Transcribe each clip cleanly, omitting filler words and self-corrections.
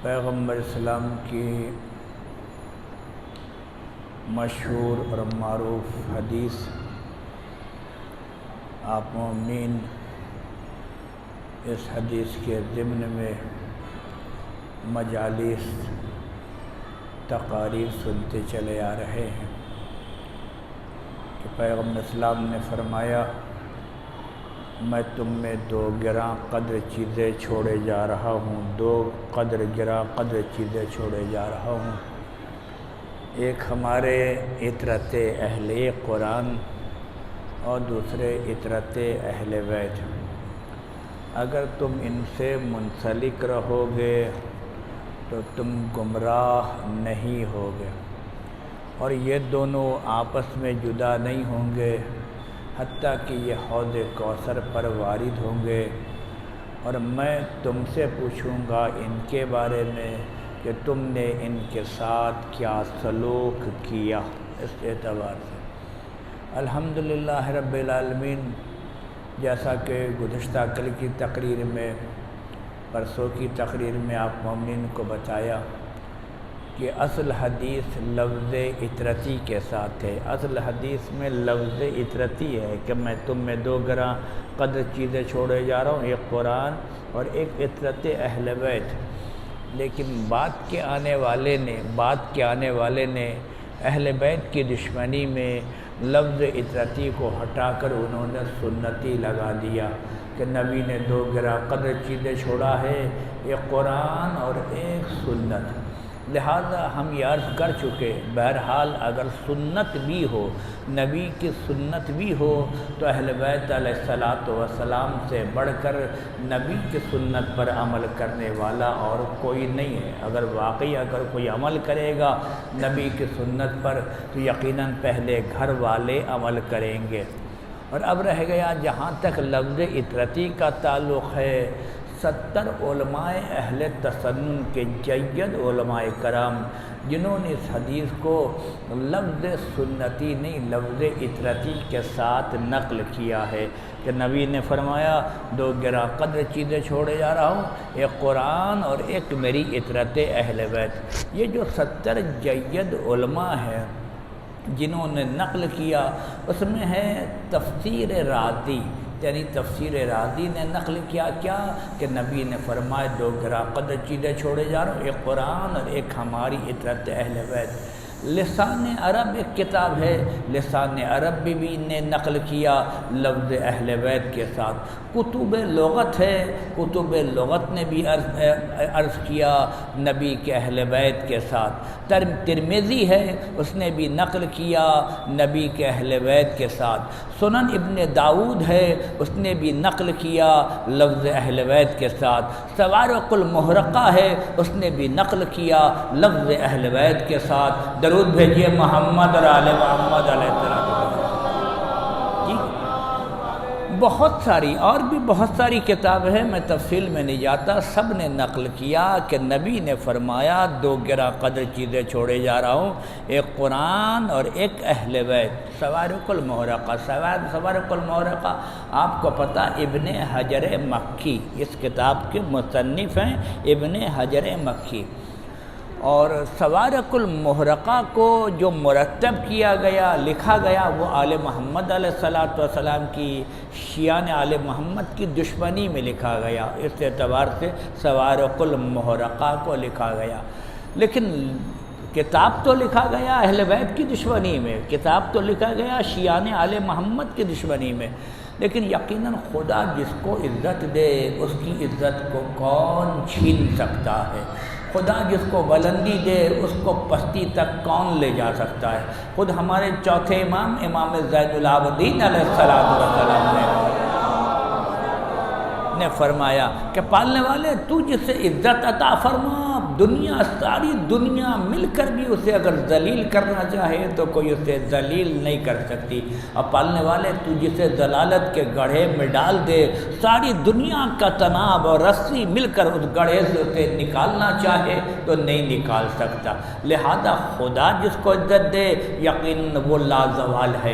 پیغمبر اسلام کی مشہور اور معروف حدیث آپ مومنین اس حدیث کے ضمن میں مجالس تقاریر سنتے چلے آ رہے ہیں کہ پیغمبر اسلام نے فرمایا میں تم میں دو گراں قدر چیزیں چھوڑے جا رہا ہوں، دو گراں قدر چیزیں چھوڑے جا رہا ہوں۔ ایک ہمارے اطرت اہل قرآن اور دوسرے اطرت اہل بیت۔ اگر تم ان سے منسلک رہو گے تو تم گمراہ نہیں ہوگے، اور یہ دونوں آپس میں جدا نہیں ہوں گے حتیٰ کہ یہ حوض کوثر پر وارد ہوں گے، اور میں تم سے پوچھوں گا ان کے بارے میں کہ تم نے ان کے ساتھ کیا سلوک کیا۔ اس اعتبار سے الحمدللہ رب العالمین، جیسا کہ گزشتہ کل کی تقریر میں، پرسوں کی تقریر میں آپ مومنین کو بتایا کہ اصل حدیث لفظ اطرتی کے ساتھ ہے۔ اصل حدیث میں لفظ اطرتی ہے کہ میں تم میں دو گراں قدر چیزیں چھوڑے جا رہا ہوں، ایک قرآن اور ایک اطرت اہل بیت۔ لیکن بعد کے آنے والے نے اہل بیت کی دشمنی میں لفظ اطرتی کو ہٹا کر انہوں نے سنتی لگا دیا کہ نبی نے دو گراں قدر چیزیں چھوڑا ہے، ایک قرآن اور ایک سنت۔ لہذا ہم یہ عرض کر چکے، بہرحال اگر سنت بھی ہو، نبی کی سنت بھی ہو، تو اہل بیت علیہ السلام سے بڑھ کر نبی کی سنت پر عمل کرنے والا اور کوئی نہیں ہے۔ اگر واقعی کوئی عمل کرے گا نبی کی سنت پر تو یقیناً پہلے گھر والے عمل کریں گے۔ اور اب رہ گیا جہاں تک لفظ اطرتی کا تعلق ہے، 70 علماء اہل تسنن کے جید علماء کرام جنہوں نے اس حدیث کو لفظ سنتی نہیں لفظ اطرتی کے ساتھ نقل کیا ہے کہ نبی نے فرمایا دو گراں قدر چیزیں چھوڑے جا رہا ہوں، ایک قرآن اور ایک میری اطرت اہل بیت۔ یہ جو 70 جید علماء ہیں جنہوں نے نقل کیا، اس میں ہے تفسیر رازی، یعنی تفسیر رازی نے نقل کیا کہ نبی نے فرمایا دو گراں قدر چیزیں چھوڑے جا رہا ہوں، ایک قرآن اور ایک ہماری اطرت اہل بیت۔ لسان عرب ایک کتاب ہے، لسان عرب بھی نے نقل کیا لفظ اہل بیت کے ساتھ۔ کتب لغت ہے، کتب لغت نے بھی عرض کیا نبی کے اہل بیت کے ساتھ۔ ترمذی ہے، اس نے بھی نقل کیا نبی کے اہل بیت کے ساتھ۔ سنن ابن داؤد ہے، اس نے بھی نقل کیا لفظ اہل بیت کے ساتھ۔ سوارق المحرقہ ہے، اس نے بھی نقل کیا لفظ اہل بیت کے ساتھ۔ درود بھیجیے محمد اور آل محمد علیہ السلام۔ بہت ساری اور بھی بہت ساری کتاب ہے، میں تفصیل میں نہیں جاتا، سب نے نقل کیا کہ نبی نے فرمایا دو گراں قدر چیزیں چھوڑے جا رہا ہوں، ایک قرآن اور ایک اہل بیت۔ سوارق المحرقہ آپ کو پتہ ابن حجر مکی، اس کتاب کے مصنف ہیں ابن حجر مکی۔ اور سوارق المحرقہ کو جو مرتب کیا گیا، لکھا گیا، وہ آل محمد علیہ السلام کی، شیعان آل محمد کی دشمنی میں لکھا گیا، اس اعتبار سے سوارق المحرقہ کو لکھا گیا۔ لیکن کتاب تو لکھا گیا اہل بیت کی دشمنی میں، کتاب تو لکھا گیا شیعان آل محمد کی دشمنی میں، لیکن یقیناً خدا جس کو عزت دے اس کی عزت کو کون چھین سکتا ہے؟ خدا جس کو بلندی دے اس کو پستی تک کون لے جا سکتا ہے؟ خود ہمارے چوتھے امام زین العابدین علیہ السلام نے فرمایا کہ پالنے والے تو جسے عزت عطا فرما، ساری دنیا مل کر بھی اسے اگر ذلیل کرنا چاہے تو کوئی اسے ذلیل نہیں کر سکتی، اور پالنے والے تو جسے ضلالت کے گڑھے میں ڈال دے، ساری دنیا کا تناب اور رسی مل کر اس گڑھے سے اسے نکالنا چاہے تو نہیں نکال سکتا۔ لہذا خدا جس کو عزت دے یقیناً وہ لازوال ہے۔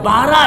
12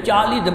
40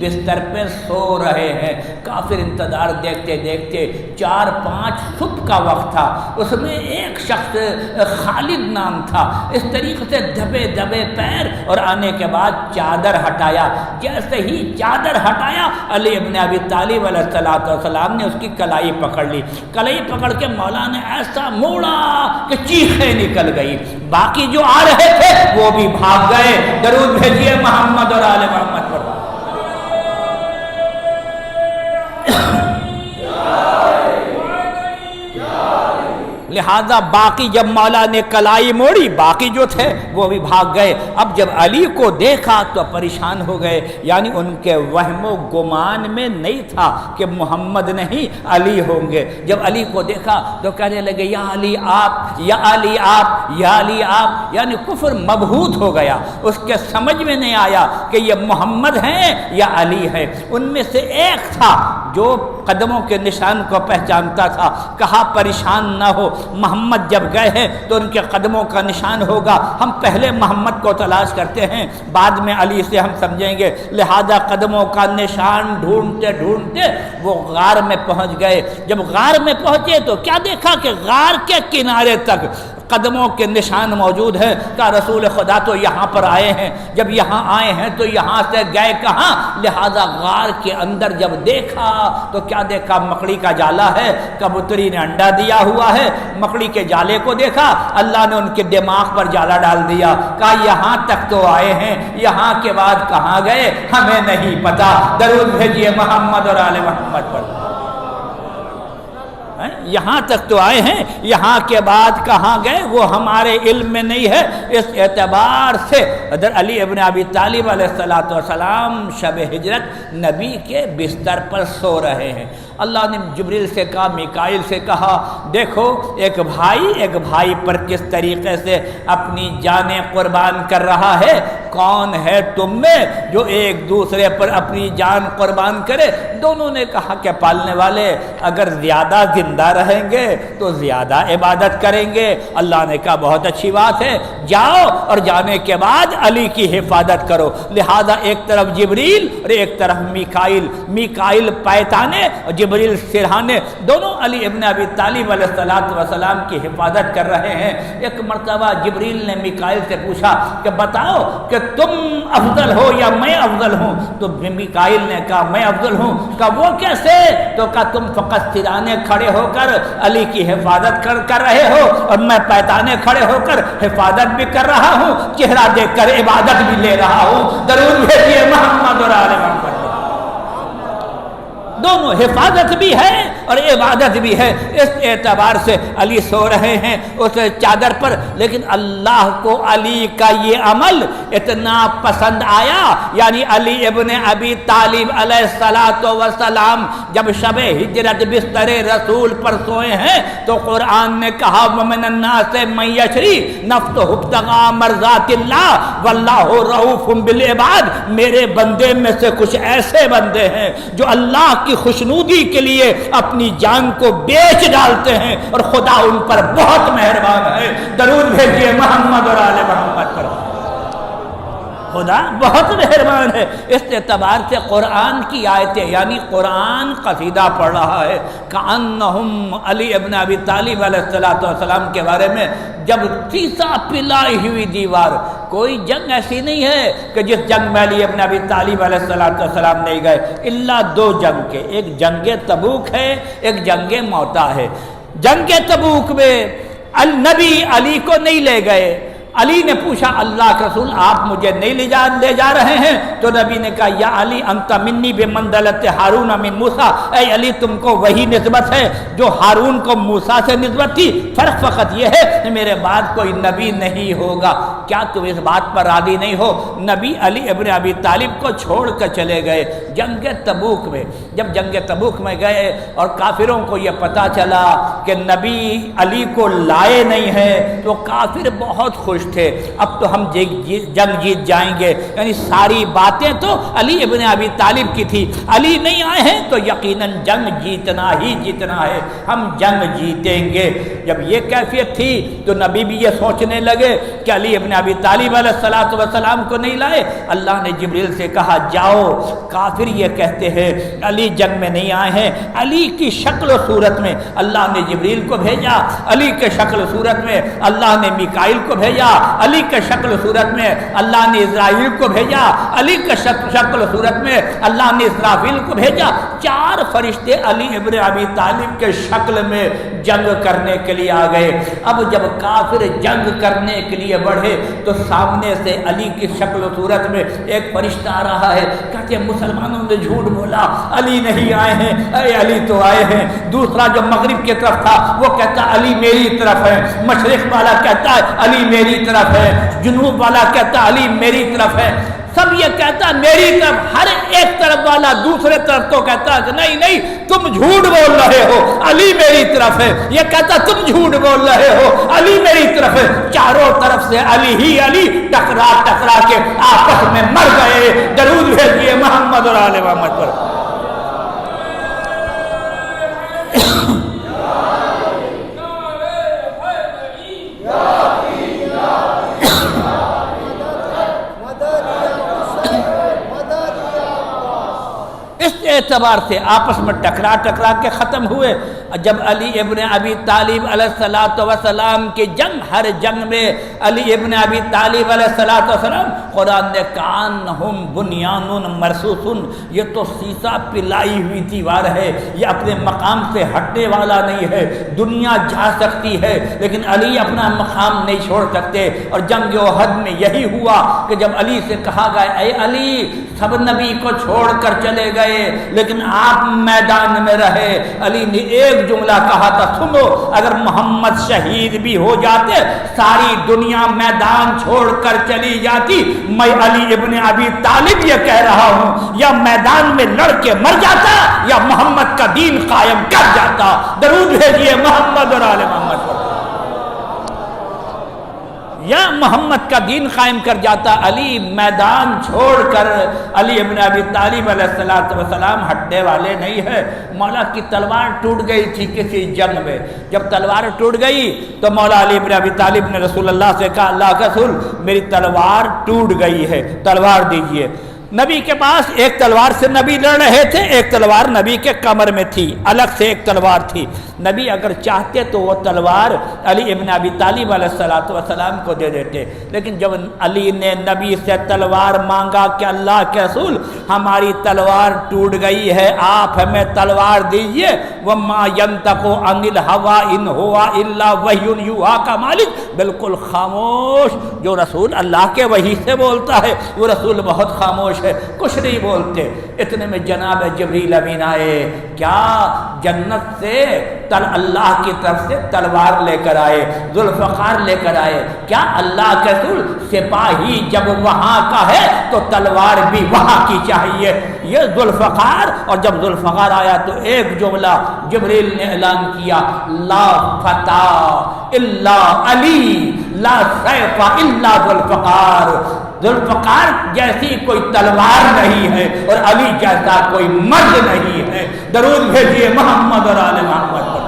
بستر پہ سو رہے ہیں۔ کافر انتظار دیکھتے دیکھتے 4-5 صبح کا وقت تھا، اس میں ایک شخص خالد نام تھا، اس طریقے سے دبے دبے پیر اور آنے کے بعد چادر ہٹایا۔ جیسے ہی چادر ہٹایا علی ابن ابی طالب علیہ السلام نے اس کی کلائی پکڑ لی، کلائی پکڑ کے مولا نے ایسا موڑا کہ چیخیں نکل گئی۔ باقی جو آ رہے تھے وہ بھی بھاگ گئے۔ درود بھیجیے محمد اور آل محمد پر۔ لہذا باقی جب مولا نے کلائی موڑی باقی جو تھے وہ بھی بھاگ گئے۔ اب جب علی کو دیکھا تو پریشان ہو گئے، یعنی ان کے وہم و گمان میں نہیں تھا کہ محمد نہیں علی ہوں گے۔ جب علی کو دیکھا تو کہنے لگے یا علی آپ، یا علی آپ، یا علی آپ، یعنی کفر مبہوت ہو گیا۔ اس کے سمجھ میں نہیں آیا کہ یہ محمد ہیں یا علی ہے۔ ان میں سے ایک تھا جو قدموں کے نشان کو پہچانتا تھا، کہا پریشان نہ ہو، محمد جب گئے ہیں تو ان کے قدموں کا نشان ہوگا، ہم پہلے محمد کو تلاش کرتے ہیں، بعد میں علی سے ہم سمجھیں گے۔ لہذا قدموں کا نشان ڈھونڈتے ڈھونڈتے وہ غار میں پہنچ گئے۔ جب غار میں پہنچے تو کیا دیکھا کہ غار کے کنارے تک قدموں کے نشان موجود ہیں۔ کہا رسول خدا تو یہاں پر آئے ہیں، جب یہاں آئے ہیں تو یہاں سے گئے کہاں؟ لہذا غار کے اندر جب دیکھا تو کیا دیکھا؟ مکڑی کا جالا ہے، کبوتری نے انڈا دیا ہوا ہے۔ مکڑی کے جالے کو دیکھا، اللہ نے ان کے دماغ پر جالا ڈال دیا۔ کہا یہاں تک تو آئے ہیں، یہاں کے بعد کہاں گئے ہمیں نہیں پتا۔ درود بھیجیے محمد اور آل محمد پر۔ یہاں تک تو آئے ہیں، یہاں کے بعد کہاں گئے وہ ہمارے علم میں نہیں ہے۔ اس اعتبار سے حضرت علی ابن ابی طالب علیہ السلام شب ہجرت نبی کے بستر پر سو رہے ہیں۔ اللہ نے جبریل سے کہا، میکائیل سے کہا، دیکھو ایک بھائی پر کس طریقے سے اپنی جانیں قربان کر رہا ہے۔ کون ہے تم میں جو ایک دوسرے پر اپنی جان قربان کرے؟ دونوں نے کہا کہ پالنے والے اگر زیادہ زندہ رہیں گے تو زیادہ عبادت کریں گے۔ اللہ نے کہا بہت اچھی بات ہے، جاؤ اور جانے کے بعد علی کی حفاظت کرو۔ لہذا ایک طرف جبریل اور ایک طرف میکائیل پیتانے اور جبریل سرہانے، دونوں علی ابن ابی طالب علیہ السلام کی حفاظت کر رہے ہیں۔ ایک مرتبہ جبریل نے میکائیل سے پوچھا کہ بتاؤ کہ تم افضل ہو یا میں افضل ہوں؟ تو میکائیل نے کہا میں افضل ہوں۔ کہا وہ کیسے؟ تو کہا تم فقط سرانے کھڑے ہو کر علی کی حفاظت کر رہے ہو اور میں پیتانے کھڑے ہو کر حفاظت بھی کر رہا ہوں، چہرہ دیکھ کر عبادت بھی لے رہا ہوں۔ درود بھیجیے محمد اور آل محمد۔ دونوں حفاظت بھی ہے اور عبادت بھی ہے۔ اس اعتبار سے علی سو رہے ہیں اس چادر پر، لیکن اللہ کو علی کا یہ عمل اتنا پسند آیا، یعنی علی ابن ابی طالب علیہ السلام جب شب ہجرت بستر رسول پر سوئے ہیں تو قرآن نے کہا وَمِنَ النَّاسِ مَن يَشْرِي نَفْسَهُ ابْتِغَاءَ مَرْضَاتِ اللَّهِ وَاللَّهُ رَءُوفٌ بِالْعِبَادِ۔ میرے بندے میں سے کچھ ایسے بندے ہیں جو اللہ کی خوشنودی کے لیے اپنی جان کو بیچ ڈالتے ہیں اور خدا ان پر بہت مہربان ہے۔ درود بھیجیے محمد اور آل محمد پر۔ خدا بہت مہربان ہے۔ اس اعتبار سے قرآن کی آیتیں، یعنی قرآن قصیدہ پڑھ رہا ہے کأنہم علی ابن ابی طالب علیہ السلام کے بارے میں، جب سیسا پلائی ہوئی دیوار، کوئی جنگ ایسی نہیں ہے کہ جس جنگ میں علی ابن ابی طالب علیہ السلام نہیں گئے، الا 2 جنگ کے، ایک جنگ تبوک ہے، ایک جنگ موتا ہے۔ جنگ تبوک میں النبی علی کو نہیں لے گئے۔ علی نے پوچھا اللہ کے رسول آپ مجھے نہیں لے جا رہے ہیں؟ تو نبی نے کہا یا علی انت منی بمنزلت ہارون من موسیٰ، اے علی تم کو وہی نسبت ہے جو ہارون کو موسیٰ سے نسبت تھی، فرق فقط یہ ہے کہ میرے بعد کوئی نبی نہیں ہوگا۔ کیا تم اس بات پر راضی نہیں ہو؟ نبی علی ابن ابی طالب کو چھوڑ کر چلے گئے جنگ تبوک میں۔ جب جنگ تبوک میں گئے اور کافروں کو یہ پتا چلا کہ نبی علی کو لائے نہیں ہیں تو کافر بہت خوش تھے، اب تو ہم جنگ جیت جائیں گے. یعنی ساری باتیں تو علی ابن ابی طالب کی تھی. علی نہیں آئے ہیں تو یقیناً جنگ جیتنا ہی جیتنا ہے، ہم جنگ جیتیں گے. جب یہ کیفیت تھی تو نبی بھی یہ سوچنے لگے کہ علی ابن ابی طالب علیہ الصلوۃ والسلام کو نہیں لائے. اللہ نے جبریل سے کہا جاؤ، کافر یہ کہتے ہیں علی جنگ میں نہیں آئے ہیں. علی کی شکل و صورت میں اللہ نے جبریل کو بھیجا، علی کے شکل و صورت میں اللہ نے میکائیل کو بھیجا، علی کے شکل و صورت میں اللہ نے اسرائیل کو بھیجا، علی کے شکل و صورت میں اللہ نے اسرافیل کو بھیجا. 4 فرشتے علی ابن ابی طالب کے شکل میں جنگ کرنے کے لیے آ گئے. اب جب کافر جنگ کرنے کے لیے بڑھے تو سامنے سے علی کی شکل و صورت میں ایک فرشتہ آ رہا ہے. کہتے ہیں مسلمانوں نے جھوٹ بولا، علی نہیں آئے ہیں. اے علی تو آئے ہیں. دوسرا جو مغرب کی طرف تھا وہ کہتا علی میری طرف ہے. مشرق والا کہتا ہے علی میری طرف ہے. جنوب والا کہتا علی میری طرف ہے. سب یہ کہتا میری طرف. ہر ایک طرف والا دوسرے طرف تو کہتا کہ نہیں نہیں تم جھوٹ بول رہے ہو، علی میری طرف ہے. یہ کہتا تم جھوٹ بول رہے ہو، علی میری طرف ہے. چاروں طرف سے علی ہی علی ٹکرا ٹکرا کے آپس میں مر گئے. درود بھیجیے محمد اور آل محمد پر. اس اعتبار سے آپس میں ٹکرا ٹکرا کے ختم ہوئے. جب علی ابن ابی طالب علیہ الصلوۃ والسلام کی جنگ، ہر جنگ میں علی ابن ابی طالب علیہ الصلوۃ والسلام، قرآن نے کانہم بنیان مرصوص، یہ تو سیسا پلائی ہوئی دیوار ہے، یہ اپنے مقام سے ہٹنے والا نہیں ہے. دنیا جا سکتی ہے لیکن علی اپنا مقام نہیں چھوڑ سکتے. اور جنگ احد میں یہی ہوا کہ جب علی سے کہا گیا اے علی سب نبی کو چھوڑ کر چلے گئے لیکن آپ میدان میں رہے. علی نے ایک جملہ کہا تھا سنو، اگر محمد شہید بھی ہو جاتے، ساری دنیا میدان چھوڑ کر چلی جاتی، میں علی ابن ابی طالب یہ کہہ رہا ہوں یا میدان میں لڑ کے مر جاتا یا محمد کا دین قائم کر جاتا. درود بھیجیے محمد اور آل محمد پر. یا محمد کا دین قائم کر جاتا. علی میدان چھوڑ کر، علی ابن ابی طالب علیہ السلام ہٹنے والے نہیں ہے. مولا کی تلوار ٹوٹ گئی تھی کسی جنگ میں. جب تلوار ٹوٹ گئی تو مولا علی ابن ابی طالب نے رسول اللہ سے کہا اللہ کے رسول میری تلوار ٹوٹ گئی ہے، تلوار دیجئے. نبی کے پاس ایک تلوار سے نبی لڑ رہے تھے، ایک تلوار نبی کے کمر میں تھی، الگ سے ایک تلوار تھی. نبی اگر چاہتے تو وہ تلوار علی ابن ابی طالب علیہ السلام کو دے دیتے، لیکن جب علی نے نبی سے تلوار مانگا کہ اللہ کے رسول ہماری تلوار ٹوٹ گئی ہے، آپ ہمیں تلوار دیجئے. وَمَا يَنْطَقُ عَنِ الْهَوَىٰ إِنْ هُوَ إِلَّا وَحْيٌ يُوحَىٰ کا مالک بالکل خاموش. جو رسول اللہ کے وحی سے بولتا ہے وہ رسول بہت خاموش ہے، کچھ نہیں بولتے. اتنے میں جناب جبریل امین آئے. کیا جنت سے اللہ کی طرف سے تلوار لے کر آئے، ذوالفقار لے کر آئے. کیا اللہ کے رسول سپاہی جب وہاں کا ہے تو تلوار بھی وہاں کی چاہیے. یہ ذوالفقار. اور جب ذوالفقار آیا تو ایک جملہ جبریل نے اعلان کیا لا فتح الا علی لا سیف الا ذوالفقار. ذوالفقار جیسی کوئی تلوار نہیں ہے اور علی جیسا کوئی مرد نہیں ہے. درود بھیجیے محمد اور آل محمد پر.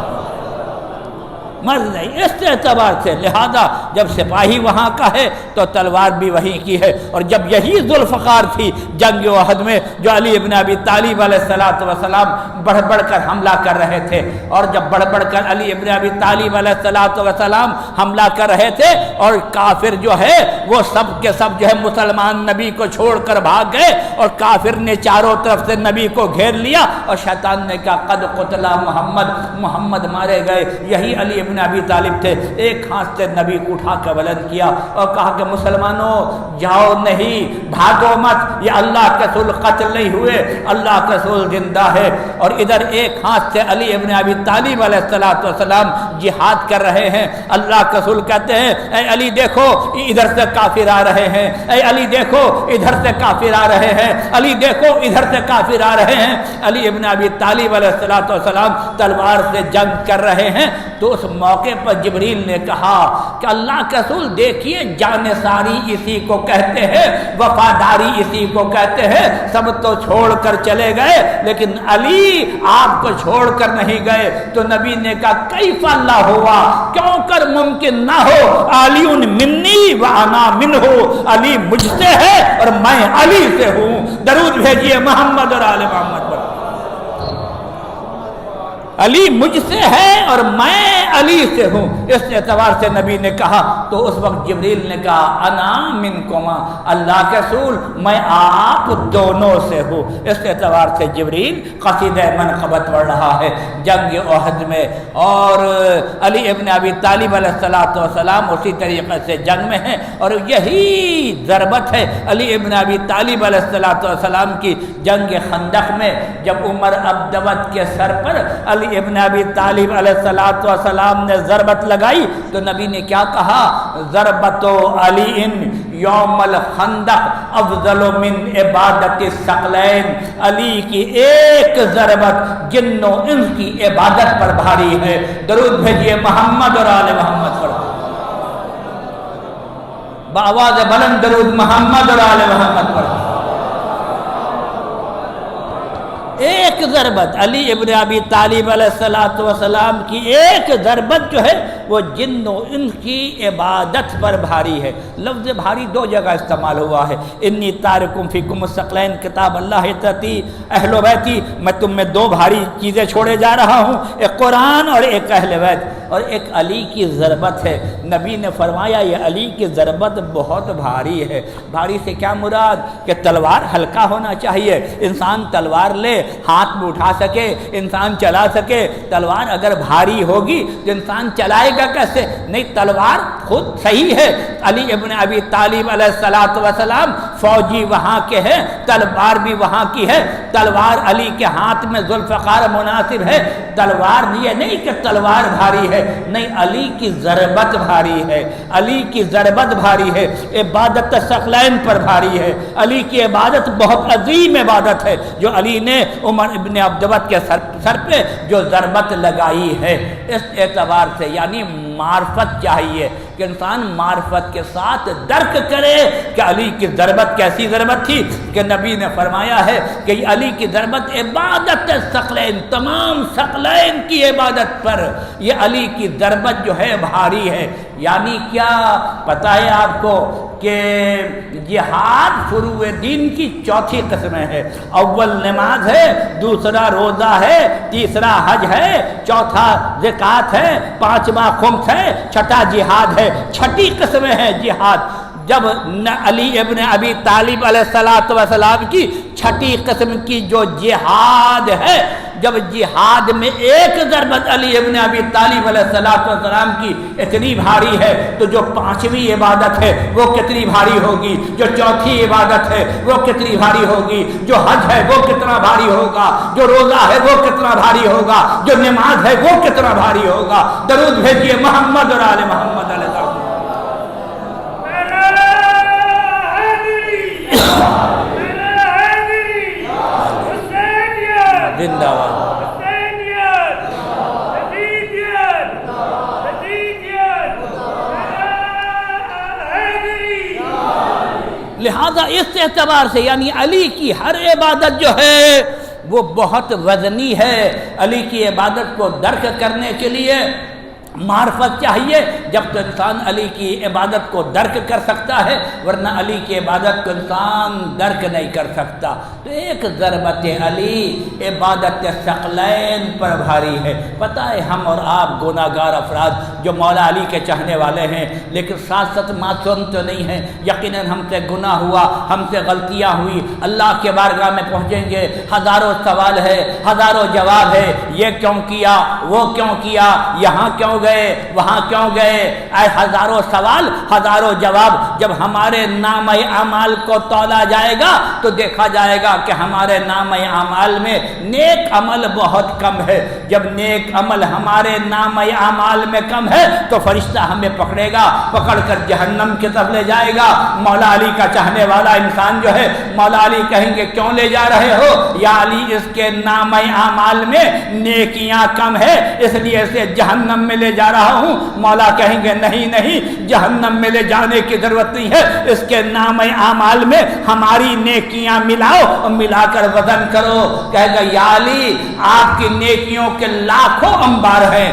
مرد نہیں. اس اعتبار سے لہذا جب سپاہی وہاں کا ہے تو تلوار بھی وہیں کی ہے. اور جب یہی ذوالفقار تھی جنگ احد میں جو علی ابن ابی طالب علیہ السلام بڑھ بڑھ کر حملہ کر رہے تھے، اور جب بڑھ بڑھ کر علی ابن ابی طالب علیہ السلام حملہ کر رہے تھے اور کافر جو ہے وہ سب کے سب جو ہے مسلمان نبی کو چھوڑ کر بھاگ گئے اور کافر نے چاروں طرف سے نبی کو گھیر لیا اور شیطان نے کہا قد قتل محمد مارے گئے. یہی علی ابن ابی طالب تھے. ایک ہاتھ سے نبی کو اٹھا کر بلند کیا اور کہا کہ مسلمانوں جاؤ نہیں، بھاگو مت، یہ اللہ کے رسول قتل نہیں ہوئے، اللہ کے رسول زندہ ہے. اور ادھر ایک ہاتھ سے علی ابن ابی طالب علیہ السلام جہاد کر رہے ہیں. اللہ کے رسول کہتے ہیں اے علی دیکھو ادھر سے کافر آ رہے ہیں، اے علی دیکھو ادھر سے کافر آ رہے ہیں، علی دیکھو ادھر سے کافر آ رہے ہیں. علی ابن ابی طالب علیہ السلام تلوار سے جنگ کر رہے ہیں تو اس موقع پر جبریل نے کہا کہ اللہ کے رسول دیکھیے جانثاری اسی کو کہتے ہیں، وفاداری اسی کو کہتے ہیں، سب تو چھوڑ کر چلے گئے لیکن علی آپ کو چھوڑ کر نہیں گئے۔ تو نبی نے کہا کیف اللہ ہوا، کیوں کر ممکن نہ ہو، علی منی و انا منہ، علی مجھ سے ہے اور میں علی سے ہوں۔ درود بھیجیے محمد اور آل محمد پر۔ علی مجھ سے ہے اور میں علی سے ہوں، اس اعتبار سے نبی نے کہا۔ تو اس وقت جبریل نے کہا انا منکما، اللہ کے رسول میں آپ دونوں سے ہوں۔ اس اعتبار سے جبریل قصیدہ منقبت پڑھ رہا ہے جنگ احد میں، اور علی ابن ابی طالب علیہ السلام اسی طریقے سے جنگ میں ہیں، اور یہی ضربت ہے علی ابن ابی طالب علیہ السلام کی جنگ خندق میں، جب عمر ابدوت کے سر پر علی ابن ابی طالب علیہ السلام نے ضربت لگائی تو نبی نے کیا کہا، ضربت علی یوم الخندق افضل من عبادت الثقلین، علی کی ایک ضربت جن و انس کی عبادت پر بھاری ہے۔ درود بھیجیے محمد اور آل محمد پر، بآواز بلند درود محمد اور آل محمد پر۔ ایک ضربت علی ابن ابی طالب علیہ السلام کی ایک ضربت جو ہے وہ جن و انس کی عبادت پر بھاری ہے۔ لفظ بھاری دو جگہ استعمال ہوا ہے، انی تارکم فیکم الثقلین کتاب اللہ تتی اہل بیتی، میں تم میں دو بھاری چیزیں چھوڑے جا رہا ہوں، ایک قرآن اور ایک اہل بیت، اور ایک علی کی ضربت ہے۔ نبی نے فرمایا یہ علی کی ضربت بہت بھاری ہے۔ بھاری سے کیا مراد کہ تلوار ہلکا ہونا چاہیے، انسان تلوار لے ہاتھ میں اٹھا سکے، انسان چلا سکے۔ تلوار اگر بھاری ہوگی تو انسان چلائے گا کیسے؟ نہیں، تلوار خود صحیح ہے، علی ابن ابی طالب علیہ السلام فوجی وہاں کے ہیں، تلوار بھی وہاں کی ہے، تلوار علی کے ہاتھ میں ذوالفقار مناسب ہے۔ تلوار یہ نہیں کہ تلوار بھاری ہے، نہیں، علی کی ضربت بھاری ہے، علی کی ضربت بھاری ہے، عبادت ثقلین پر بھاری ہے۔ علی کی عبادت بہت عظیم عبادت ہے جو علی نے عمر ابن عبدوت کے سر پہ جو ضربت لگائی ہے۔ اس اعتبار سے یعنی معرفت چاہیے کہ انسان معرفت کے ساتھ درک کرے کہ علی کی ضربت کیسی ضربت تھی، کہ نبی نے فرمایا ہے کہ علی کی ضربت عبادت ثقلین، تمام ثقلین کی عبادت پر یہ علی کی ضربت جو ہے بھاری ہے۔ یعنی کیا پتہ ہے آپ کو کہ جہاد فروع دین کی چوتھی قسمیں ہے، اول نماز ہے، دوسرا روزہ ہے، تیسرا حج ہے، چوتھا زکوٰۃ ہے، پانچواں خمس ہے، چھٹا جہاد ہے۔ چھٹی قسمیں ہیں جہاد۔ جب علی ابن ابی طالب علیہ السلام کی چھٹی قسم کی جو جہاد ہے، جب جہاد میں ایک ضربت علی ابن ابی طالب علیہ السلام کی اتنی بھاری ہے تو جو پانچویں عبادت ہے وہ کتنی بھاری ہوگی، جو چوتھی عبادت ہے وہ کتنی بھاری ہوگی، جو حج ہے وہ کتنا بھاری ہوگا، جو روزہ ہے وہ کتنا بھاری ہوگا، جو نماز ہے وہ کتنا بھاری ہوگا۔ درود بھیجیے محمد اور آل محمد علیہ السلام۔ زندہ باد۔ لہذا اس اعتبار سے یعنی علی کی ہر عبادت جو ہے وہ بہت وزنی ہے۔ علی کی عبادت کو درک کرنے کے لیے معرفت چاہیے، جب تو انسان علی کی عبادت کو درک کر سکتا ہے، ورنہ علی کی عبادت کو انسان درک نہیں کر سکتا۔ تو ایک ضربت علی عبادت ثقلین پر بھاری ہے۔ پتہ ہے ہم اور آپ گناہ گار افراد جو مولا علی کے چاہنے والے ہیں لیکن ساتھ ساتھ معصوم تو نہیں ہیں، یقیناً ہم سے گناہ ہوا، ہم سے غلطیاں ہوئی، اللہ کے بارگاہ میں پہنچیں گے، ہزاروں سوال ہے، ہزاروں جواب ہے، یہ کیوں کیا، وہ کیوں کیا، یہاں کیوں گئے، وہاں کیوں گئے، اے ہزاروں سوال ہزاروں جواب۔ جب ہمارے نام اعمال کو تولا جائے گا تو دیکھا جائے گا کہ ہمارے نام اعمال میں نیک عمل بہت کم ہے۔ جب نیک عمل ہمارے نام اعمال میں کم ہے تو فرشتہ ہمیں پکڑے گا، پکڑ کر جہنم کی طرف لے جائے گا۔ مولا علی کا چاہنے والا انسان جو ہے، مولا علی کہیں گے کیوں لے جا رہے ہو؟ یا علی اس کے نام اعمال میں نیکیاں کم ہے اس لیے اسے جہنم میں لے لے جا رہا ہوں. مولا کہیں گے نہیں نہیں, جہنم میں لے جانے کی ضرورت نہیں ہے, اس کے نام اعمال میں ہماری نیکیاں ملاؤ اور ملا کر وزن کرو. کہے گا یا علی آپ کی نیکیوں کے لاکھوں انبار ہیں,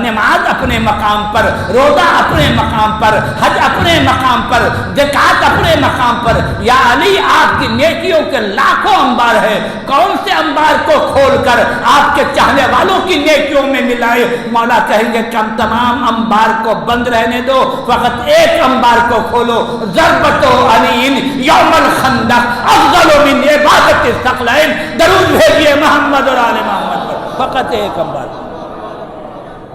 نماز اپنے مقام پر, روزہ اپنے مقام پر, حج اپنے مقام پر, زکات اپنے مقام پر. یا علی آپ کی نیکیوں کے لاکھوں انبار ہیں, کون سے انبار کو کھول کر آپ کے چاہنے والوں کی نیکیوں میں ملائے؟ مولا کہیں گے کہ ہم تمام انبار کو بند رہنے دو, فقط ایک انبار کو کھولو. ضربت علی یوم الخندق افضل من عبادت الثقلین. درود بھیجیے محمد اور آل محمد پر. فقط ایک انبار,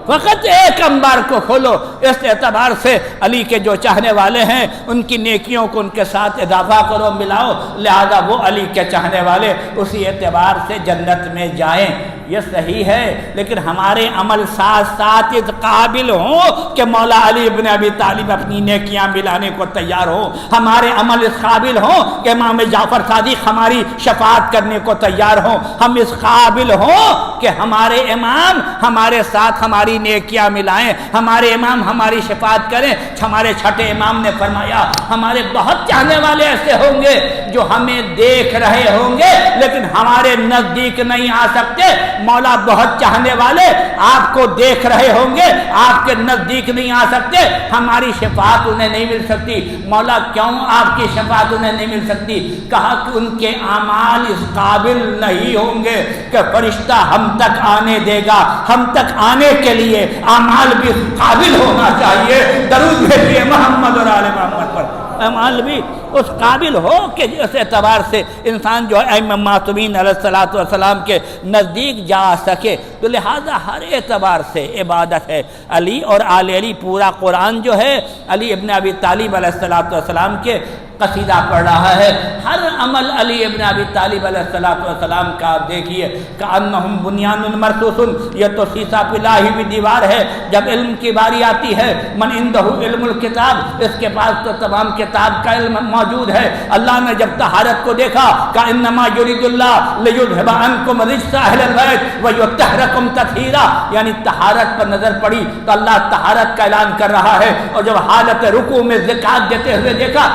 فقط ایک انبار کو کھولو. اس اعتبار سے علی کے جو چاہنے والے ہیں ان کی نیکیوں کو ان کے ساتھ اضافہ کرو, ملاؤ, لہذا وہ علی کے چاہنے والے اسی اعتبار سے جنت میں جائیں. یہ صحیح ہے, لیکن ہمارے عمل ساتھ ساتھ اس قابل ہوں کہ مولا علی ابن ابی طالب اپنی نیکیاں ملانے کو تیار ہوں. ہمارے عمل اس قابل ہوں کہ امام جعفر صادق ہماری شفاعت کرنے کو تیار ہوں. ہم اس قابل ہوں کہ ہمارے امام ہمارے ساتھ ہماری نیکیاں ملائیں, ہمارے امام ہماری شفاعت کریں. ہمارے چھٹے امام نے فرمایا ہمارے بہت چاہنے والے ایسے ہوں گے جو ہمیں دیکھ رہے ہوں گے لیکن ہمارے نزدیک نہیں آ سکتے. مولا بہت چاہنے والے آپ کو دیکھ رہے ہوں گے, آپ کے نزدیک نہیں آ سکتے, ہماری شفاعت انہیں نہیں مل سکتی. مولا کیوں آپ کی شفاعت انہیں نہیں مل سکتی؟ کہا کہ ان کے اعمال اس قابل نہیں ہوں گے کہ فرشتہ ہم تک آنے دے گا. ہم تک آنے کے لیے اعمال بھی قابل ہونا چاہیے. درود بھیجیے محمد اور آل محمد پر. اعمال بھی اس قابل ہو کہ اس اعتبار سے انسان جو ہے ائمہ معصومین علیہ الصلوۃ والسلام کے نزدیک جا سکے. تو لہذا ہر اعتبار سے عبادت ہے. علی اور آل علی, پورا قرآن جو ہے علی ابن ابی طالب علیہ الصلوۃ والسلام کے قصیدہ پڑھ رہا ہے. ہر عمل علی ابن ابی طالب علیہ الصلوۃ والسلام کا آپ دیکھیے کأنہم بنیان مرصوص, یہ تو سیسا پلاہی بھی دیوار ہے. جب علم کی باری آتی ہے من عندہ علم الکتاب, اس کے پاس تو تمام کتاب کا علم موجود ہے. اللہ نے جب طہارت کو دیکھا کأنما یرید اللہ لیذھب عنکم رجس اہل البیت ویطہرکم تطہیرا, یعنی طہارت پر نظر پڑی تو اللہ طہارت کا اعلان کر رہا ہے. اور جب حالت رکوع میں زکات دیتے ہوئے دیکھا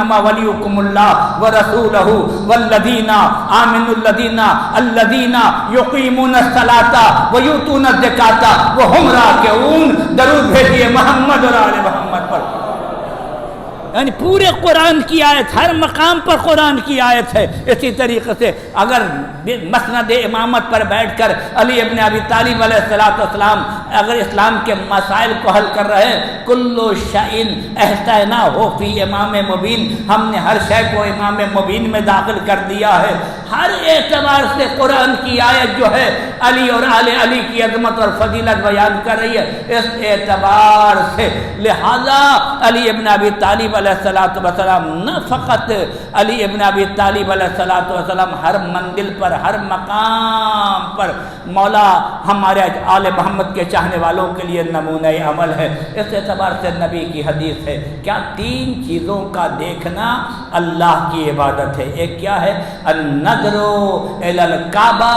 انما ولیکم اللہ ورسولہ والذین آمنوا الذین یقیمون الصلاۃ ویؤتون الزکاۃ وہم راکعون. درود بھیجیے محمد اور آل محمد پر. یعنی پورے قرآن کی آیت, ہر مقام پر قرآن کی آیت ہے. اسی طریقے سے اگر مسند امامت پر بیٹھ کر علی ابن ابی طالب علیہ السلام اگر اسلام کے مسائل کو حل کر رہے ہیں, کلو شیء احسینا ہو فی امام مبین, ہم نے ہر شے کو امام مبین میں داخل کر دیا ہے. ہر اعتبار سے قرآن کی آیت جو ہے علی اور آل علی کی عظمت اور فضیلت بیان کر رہی ہے. اس اعتبار سے لہذا علی ابن ابی طالب علیہ السلام نہ فقط علی ابن ابی طالب علیہ السلام ہر منزل پر, ہر مقام پر مولا ہمارے آل محمد کے چاہنے والوں کے لیے نمونہ عمل ہے. اس اعتبار سے نبی کی حدیث ہے کیا 3 چیزوں کا دیکھنا اللہ کی عبادت ہے. ایک کیا ہے؟ النظر الی الکعبہ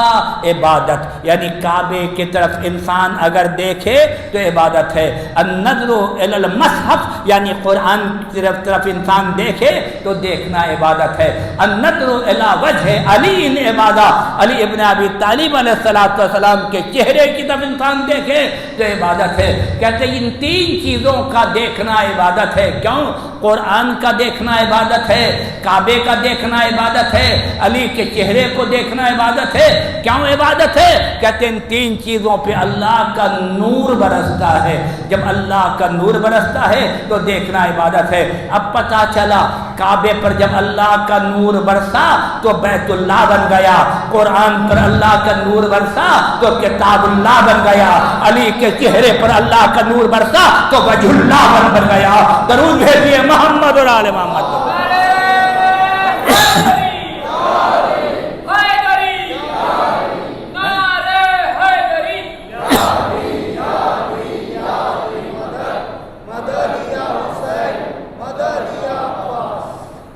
عبادت, یعنی کعبے کی طرف انسان اگر دیکھے تو عبادت ہے. النظر الی المصحف, یعنی قرآن کی طرف انسان دیکھے تو دیکھنا عبادت ہے. النظر الی وجہ علی عبادہ, علی ابن ابی طالب علیہ السلام کے چہرے کی طرف انسان دیکھے تو عبادت ہے. کہتے ہیں ان 3 چیزوں کا دیکھنا عبادت ہے. کیوں؟ قرآن کا دیکھنا عبادت ہے, کعبے کا دیکھنا عبادت ہے, علی کے چہرے کو دیکھنا عبادت ہے. کیوں عبادت ہے؟ کہتے ہیں ان 3 چیزوں پہ اللہ کا نور برستا ہے. جب اللہ کا نور برستا ہے تو دیکھنا عبادت ہے. اب پتہ چلا کعبے پر جب اللہ کا نور برسا تو بیت اللہ بن گیا, قرآن پر اللہ کا نور برسا تو کتاب اللہ بن گیا, علی کے چہرے پر اللہ کا نور برسا تو وجہ اللہ بن گیا. درود بھیجیے محمد اور آل محمد پر.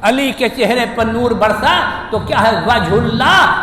علی کے چہرے پر نور برسا تو کیا ہے وجہُ۔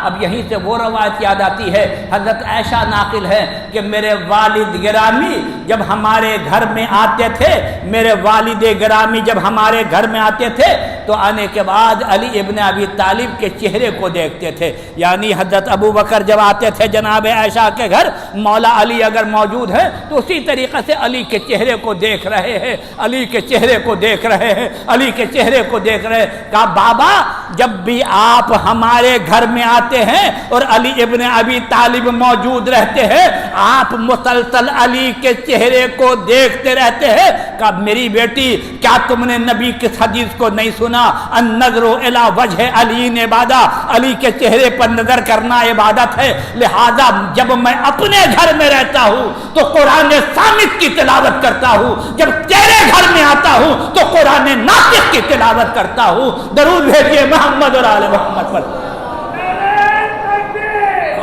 اب یہیں سے وہ روایت یاد آتی ہے، حضرت عائشہ ناقل ہے کہ میرے والد گرامی جب ہمارے گھر میں آتے تھے، میرے والد گرامی جب ہمارے گھر میں آتے تھے تو آنے کے بعد علی ابن ابی طالب کے چہرے کو دیکھتے تھے، یعنی حضرت ابو بکر جب آتے تھے جناب عائشہ کے گھر، مولا علی اگر موجود ہے تو اسی طریقے سے علی کے چہرے کو دیکھ رہے ہیں، علی کے چہرے کو دیکھ رہے ہیں، علی کے چہرے کو دیکھ رہے ہیں۔ کہا بابا جب بھی آپ ہمارے گھر میں آتے ہیں اور علی ابن ابی طالب موجود رہتے ہیں، آپ مسلسل علی کے چہرے کو دیکھتے رہتے ہیں۔ کہا میری بیٹی کیا تم نے نبی کی حدیث کو نہیں سنا؟ النظر الی وجہ علی عبادہ، علی کے چہرے پر نظر کرنا عبادت ہے، لہذا جب میں اپنے گھر میں رہتا ہوں تو قرآن صامت کی تلاوت کرتا ہوں، جب تیرے گھر میں آتا ہوں تو قرآن ناطق کی تلاوت کرتا ہوں۔ درود بھیجیے محمد اور آل محمد پر۔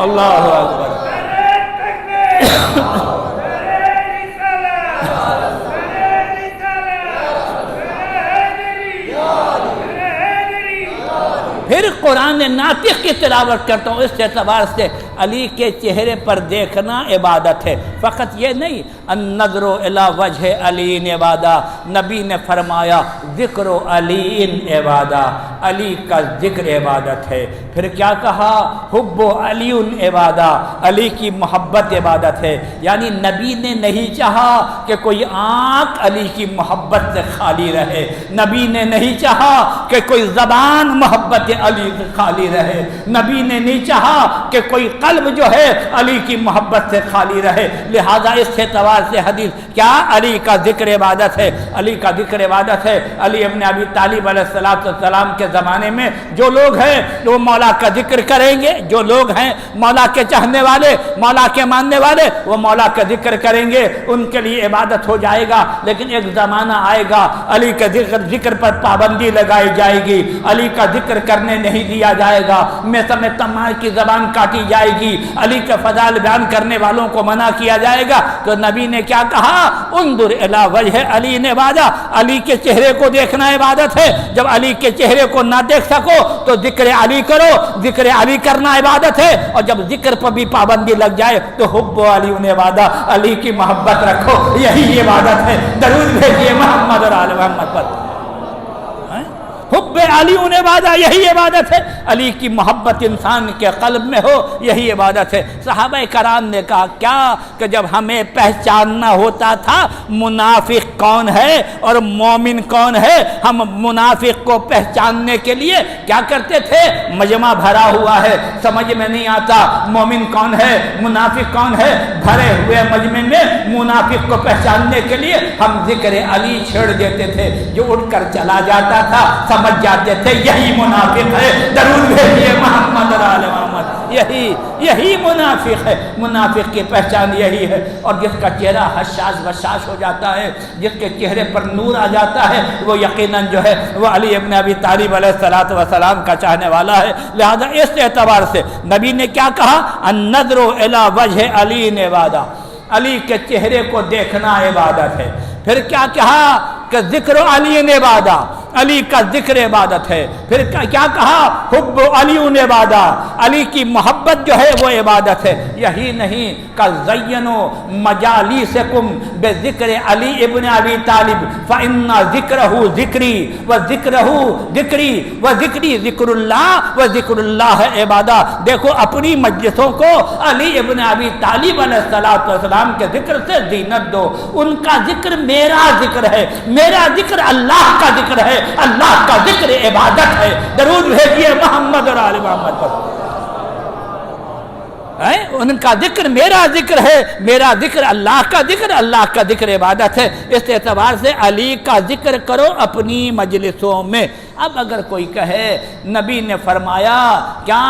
اللہ اکبر۔ پھر قرآن ناطق کی تلاوت کرتا ہوں۔ اس اعتبار سے علی کے چہرے پر دیکھنا عبادت ہے، فقط یہ نہیں النظر الی وجہ علی عبادہ، نبی نے فرمایا ذکر علی عبادہ، علی کا ذکر عبادت ہے۔ پھر کیا کہا؟ حب علی عبادہ، علی کی محبت عبادت ہے، یعنی نبی نے نہیں چاہا کہ کوئی آنکھ علی کی محبت سے خالی رہے، نبی نے نہیں چاہا کہ کوئی زبان محبت علی سے خالی رہے، نبی نے نہیں چاہا کہ کوئی قلب جو ہے علی کی محبت سے خالی رہے، لہذا اس اعتبار سے حدیث کیا علی کا ذکر عبادت ہے، علی کا ذکر عبادت ہے۔ علی ابن ابی طالب علیہ السلام کے زمانے میں جو لوگ ہیں وہ مولا کا ذکر کریں گے، جو لوگ ہیں مولا کے چاہنے والے، مولا کے ماننے والے، وہ مولا کا ذکر کریں گے، ان کے لیے عبادت ہو جائے گا۔ لیکن ایک زمانہ آئے گا علی کے ذکر پر پابندی لگائی جائے گی، علی کا ذکر کرنے نہیں دیا جائے گا، میں سمیت تمام کی زبان کاٹی جائے گی، علی کے فضائل بیان کرنے والوں کو منع کیا جائے گا۔ تو نبی نے کیا کہا؟ انظر الی وجہ علی عبادہ، علی کے چہرے کو دیکھنا عبادت ہے۔ جب علی کے چہرے کو نہ دیکھ سکو تو ذکر علی کرو، ذکر علی کرنا عبادت ہے، اور جب ذکر پر بھی پابندی لگ جائے تو حب علی عبادہ، علی کی محبت رکھو، یہی عبادت ہے۔ درود بھیجیے محمد اور آل محمد پر۔ حب علی عبادہ، یہی عبادت ہے، علی کی محبت انسان کے قلب میں ہو، یہی عبادت ہے۔ صحابہ کرام نے کہا کیا کہ جب ہمیں پہچاننا ہوتا تھا منافق کون ہے اور مومن کون ہے، ہم منافق کو پہچاننے کے لیے کیا کرتے تھے؟ مجمع بھرا ہوا ہے، سمجھ میں نہیں آتا مومن کون ہے منافق کون ہے، بھرے ہوئے مجمع میں منافق کو پہچاننے کے لیے ہم ذکر علی چھیڑ دیتے تھے، جو اٹھ کر چلا جاتا تھا سمجھ جاتے تھے یہی منافق ہے۔ درود بھیجیے محمد اور آل محمد، یہی منافق ہے، منافق کی پہچان یہی ہے۔ اور جس کا چہرہ حشاش بشاش ہو جاتا ہے، جس کے چہرے پر نور آ جاتا ہے، وہ یقیناً جو ہے وہ علی ابن ابی طالب علیہ السلام کا چاہنے والا ہے۔ لہذا اس اعتبار سے نبی نے کیا کہا؟ النظر الی وجہ علی عبادہ، علی کے چہرے کو دیکھنا عبادت ہے۔ پھر کیا کہا کہ ذکر علی عبادہ، علی کا ذکر عبادت ہے۔ پھر کیا کہا؟ حب علی عبادہ، علی کی محبت جو ہے وہ عبادت ہے۔ یہی نہیں کہ زینوا مجالسکم بذکر علی ابن ابی طالب فإن ذکرہ ذکری وذکرہ ذکری وذکری ذکر اللہ وذکر اللہ عبادہ۔ دیکھو اپنی مجلسوں کو علی ابن ابی طالب علیہ السلام کے ذکر سے زینت دو، ان کا ذکر میرا ذکر ہے، میرا ذکر اللہ کا ذکر ہے، اللہ کا ذکر عبادت ہے۔ درود بھیجیے محمد اور آل محمد پر۔ ان کا ذکر میرا ذکر ہے، میرا ذکر اللہ کا ذکر، اللہ کا ذکر عبادت ہے۔ اس اعتبار سے علی کا ذکر کرو اپنی مجلسوں میں۔ اب اگر کوئی کہے نبی نے فرمایا کیا